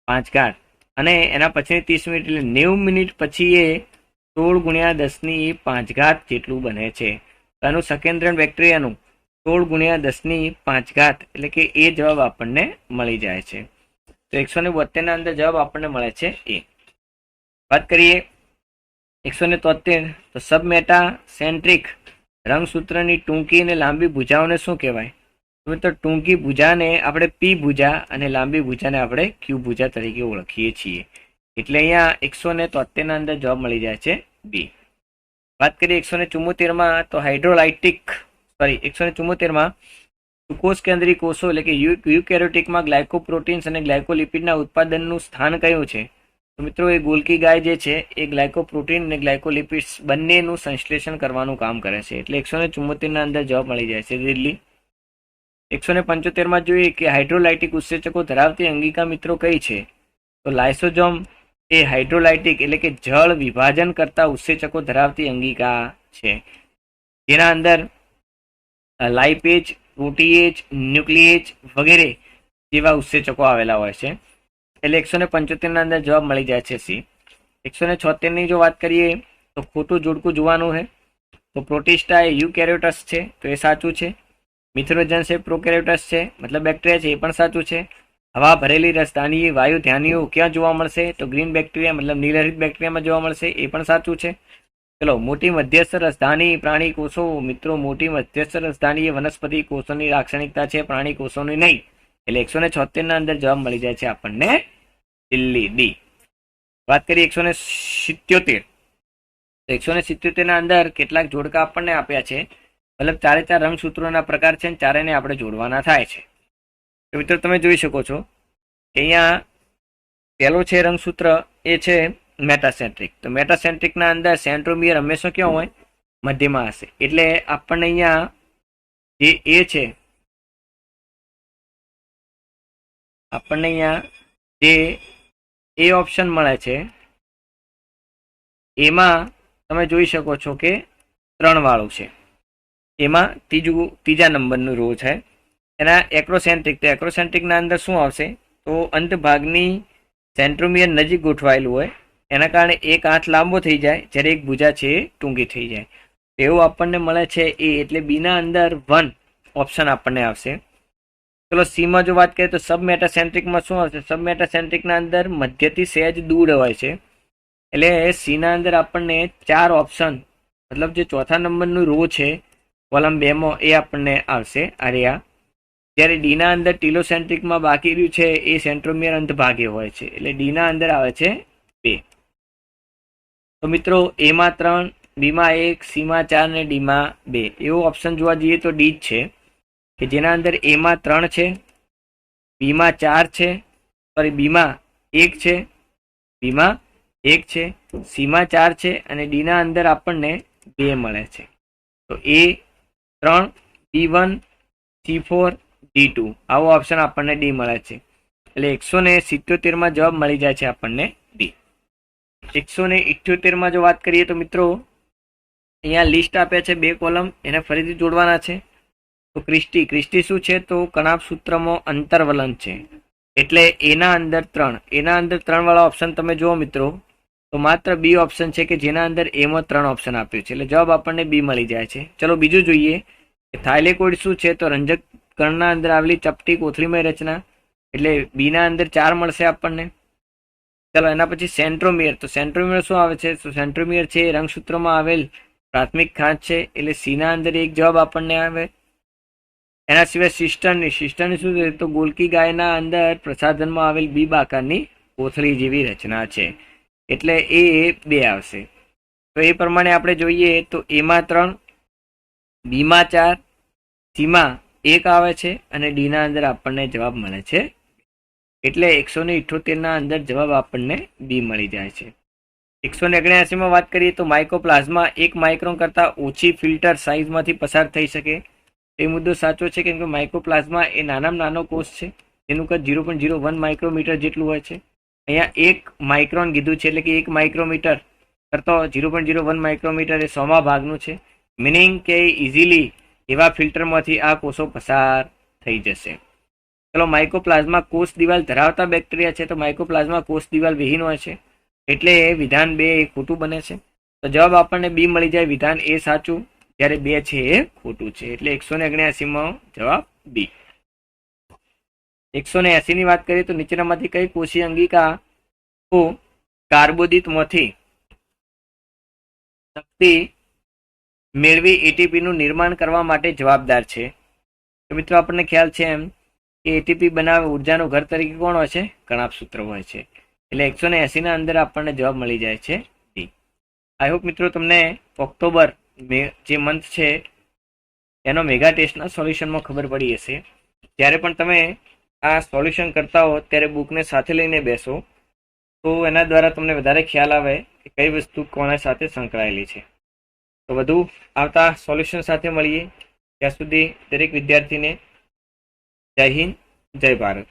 10⁵. અને એના પછીની 30 મિનિટ એટલે 90 મિનિટ પછી એ 16 × 10⁵ જેટલું બને છે. તો આનું સંકેન્દ્રણ બેક્ટેરિયાનું 16 × 10⁵, એટલે કે એ જવાબ આપણને મળી જાય છે. તો 172 ના અંદર જવાબ આપણને મળે છે એ. વાત કરીએ 173, તો સબમેટા સેન્ટ્રિક રંગસૂત્રની ટૂંકી અને લાંબી ભુજાઓને શું કહેવાય? મિત્રો ટૂંકી ભુજાને આપણે પી ભુજા અને લાંબી ભુજાને આપણે ક્યુ ભુજા તરીકે ઓળખીએ છીએ. એટલે અહીંયા 173 ના અંદર જવાબ મળી જાય છે બી. વાત કરીએ 174માં, તો 174માં કોષ કેન્દ્રીય કોષો એટલે કે યુકેરિયોટિકમાં ગ્લાયકોપ્રોટીન્સ અને ગ્લાયકોલિપિડના ઉત્પાદનનું સ્થાન કયું છે? તો મિત્રો એ ગોલ્કી ગાય જે છે એ ગ્લાયકોપ્રોટીન અને ગ્લાયકોલિપિડ્સ બંનેનું સંશ્લેષણ કરવાનું કામ કરે છે. એટલે 174 ના અંદર જવાબ મળી જાય છે દિલ્હી. 175માં જોઈએ કે હાઇડ્રોલાઇટિક ઉત્સેચકો ધરાવતી અંગિકા મિત્રો કઈ છે? તો લાઇસોઝોમ એ હાઇડ્રોલાઇટિક એટલે કે જળ વિભાજન કરતા ઉત્સેચકો ધરાવતી અંગિકા છે, જેના અંદર લાઇપેજ, પ્રોટીએજ, ન્યુક્લિએજ વગેરે જેવા ઉત્સેચકો આવેલા હોય છે. એટલે 175 ના અંદર જવાબ મળી જાય છે સી. 176 ની જો વાત કરીએ તો ખોટું જોડકું જોવાનું છે. તો પ્રોટિસ્ટા એ યુકેરિયોટસ છે તો એ સાચું છે. મિથ્રોજન્સ એ પ્રોકેરિયોટસ છે મતલબ બેક્ટેરિયા છે, એ પણ સાચું છે. હવા ભરેલી રસધાની વાયુ ધ્યાનીઓ ક્યાં જોવા મળશે? તો ગ્રીન બેક્ટેરિયા મતલબ નીલહરિત બેક્ટેરિયામાં જોવા મળશે, એ પણ સાચું છે. ચલો, મોટી મધ્યસ્થ રસધાની પ્રાણી કોષો. મિત્રો, મોટી મધ્યસ્થ રસધાની એ વનસ્પતિ કોષોની લાક્ષણિકતા છે, પ્રાણી કોષોની નહીં. એટલે 176 ના અંદર જવાબ મળી જાય છે આપણને દિલ્હી ડી. વાત કરીએ 177. 177 ના અંદર કેટલાક જોડકા આપણને આપ્યા છે, મતલબ 4 રંગસૂત્રોના પ્રકાર છે, ચારેને આપણે જોડવાના થાય છે. તો મિત્રો તમે જોઈ શકો છો કે અહીંયા પહેલો છે રંગસૂત્ર એ છે મેટાસેન્ટ્રિક. તો મેટાસેન્ટ્રિકના અંદર સેન્ટ્રોમિયર હંમેશા ક્યાં હોય? મધ્યમાં હશે. એટલે આપણને અહીંયા જે એ છે, આપણને અહીંયા જે એ ઓપ્શન મળે છે એમાં તમે જોઈ શકો છો કે 3 વાળું છે. એમાં ત્રીજા નંબરનું રો છે એના એક્રોસેન્ટ્રિક. તો એક્રોસેન્ટ્રિકના અંદર શું આવશે? તો અંત ભાગની સેન્ટ્રોમિયર નજીક ગોઠવાયેલું હોય, એના કારણે એક હાથ લાંબો થઈ જાય જ્યારે એક ભુજા છે એ ટૂંકી થઈ જાય. એવું આપણને મળે છે એ. એટલે બીના અંદર 1 ઓપ્શન આપણને આવશે. ચલો, સીમાં જો વાત કરીએ તો સબ મેટાસેન્ટ્રિકમાં શું આવશે? સબ મેટાસેન્ટ્રિકના અંદર મધ્યથી સહેજ દૂર હોય છે. એટલે સીના અંદર આપણને 4 ઓપ્શન, મતલબ જે ચોથા નંબરનું રો છે કોલમ 2 માં, એ આપણને આવશે આર્યા. જ્યારે ડીના અંદર ટીલોસેન્ટ્રિકમાં બાકી રહ્યું છે એ સેન્ટ્રોમિયર અંત ભાગે હોય છે. એટલે ડીના અંદર આવે છે 2. તો મિત્રો, એમાં 3, બીમાં 1, સીમાં 4 ને ડીમાં 2. એવો ઓપ્શન જોવા જઈએ તો ડી જ છે, કે જેના અંદર એમાં 3 છે, બીમાં 4 છે, સોરી બીમાં 1 છે, બીમાં 1 છે, સીમાં 4 છે અને ડીના અંદર આપણને 2 મળે છે. તો એ 3, B1, C4, D2 આવો ઓપ્શન આપણને ડી મળે છે. એટલે 177માં જવાબ મળી જાય છે આપણને ડી. 178માં જો વાત કરીએ તો મિત્રો અહીંયા લિસ્ટ આપ્યા છે 2 કોલમ, એને ફરીથી જોડવાના છે. તો ક્રિસ્ટી શું છે? તો કણાપ સૂત્રમાં અંતર્વલન છે. એટલે એના અંદર 3 વાળા ઓપ્શન તમે જુઓ મિત્રો, તો માત્ર બી ઓપ્શન છે કે જેના અંદર એમાં 3 ઓપ્શન આપ્યું છે. એટલે જવાબ આપણને બી મળી જાય છે. ચલો, બીજું જોઈએ કે થાઇલેકોઇડ શું છે? તો રંજક કણના અંદર આવેલી ચપટી કોથળીમય રચના. એટલે બીના અંદર 4 મળશે આપણને. ચલો, એના પછી સેન્ટ્રોમિયર. તો સેન્ટ્રોમિયર શું આવે છે? તો સેન્ટ્રોમિયર છે રંગસૂત્રમાં આવેલ પ્રાથમિક ખાંચ છે. એટલે સીના અંદર 1 જવાબ આપણને આવે. એના સિવાય સિસ્ટરની શું છે? તો ગોલકી ગાયના અંદર પ્રસાધનમાં આવેલ બીબ આકારની કોથળી જેવી રચના છે. એટલે એ 2 આવશે. તો એ પ્રમાણે આપણે જોઈએ તો એમાં 3, બીમાં 4, સીમાં 1 આવે છે અને ડીના અંદર આપણને જવાબ મળે છે. એટલે 178ના અંદર જવાબ આપણને બી મળી જાય છે. 179માં વાત કરીએ તો માઇકોપ્લાઝમા 1 માઇક્રોન કરતાં ઓછી ફિલ્ટર સાઇઝમાંથી પસાર થઈ શકે. એ મુદ્દો સાચો છે, કેમ કે માઇકોપ્લાઝમા એ નાનામાં નાનો કોષ છે, જેનું કદ 0.01 માઇક્રોમીટર જેટલું હોય છે. અહીંયા 1 માઇક્રોન કીધું છે, એટલે કે 1 માઇક્રોમીટર કરતો 0.01 માઇક્રોમીટર એ 100મા ભાગનું છે. મિનિંગ કે ઇઝીલી એવા ફિલ્ટરમાંથી આ કોષો પસાર થઈ જશે. ચલો, માઇકોપ્લાઝમા કોષ દિવાલ ધરાવતા બેક્ટેરિયા છે. તો માઇકોપ્લાઝમા કોષ દિવાલ વિહીન હોય છે. એટલે વિધાન 2 એ ખોટું બને છે. તો જવાબ આપણને બી મળી જાય. વિધાન એ સાચું, જ્યારે 2 છે એ ખોટું છે. એટલે 179માં જવાબ બી. 180ની વાત કરીએ તો નીચેનામાંથી કઈ કોષીય અંગિકા કાર્બોદિતમાંથી શક્તિ મેળવી એટીપી નું નિર્માણ કરવા માટે જવાબદાર છે? તો મિત્રો, આપણને ખ્યાલ છે એમ કે એટીપી બનાવે ઉર્જાનું ઘર તરીકે કોણ હોય છે? કણાપ સૂત્ર હોય છે. એટલે 180ના અંદર આપણને જવાબ મળી જાય છે ડી. આઈ હોપ મિત્રો તમને ઓક્ટોબર જે મંથ છે એનો મેગા ટેસ્ટના સોલ્યુશનમાં ખબર પડી હશે. જ્યારે પણ તમે આ સોલ્યુશન કરતા હો ત્યારે બુકને સાથે લઈને બેસો, તો એના દ્વારા તમને વધારે ખ્યાલ આવે કે કઈ વસ્તુ કોના સાથે સંકળાયેલી છે. તો વધુ આવતા સોલ્યુશન સાથે મળીએ. ત્યાં સુધી દરેક વિદ્યાર્થીને જય હિન્દ, જય ભારત.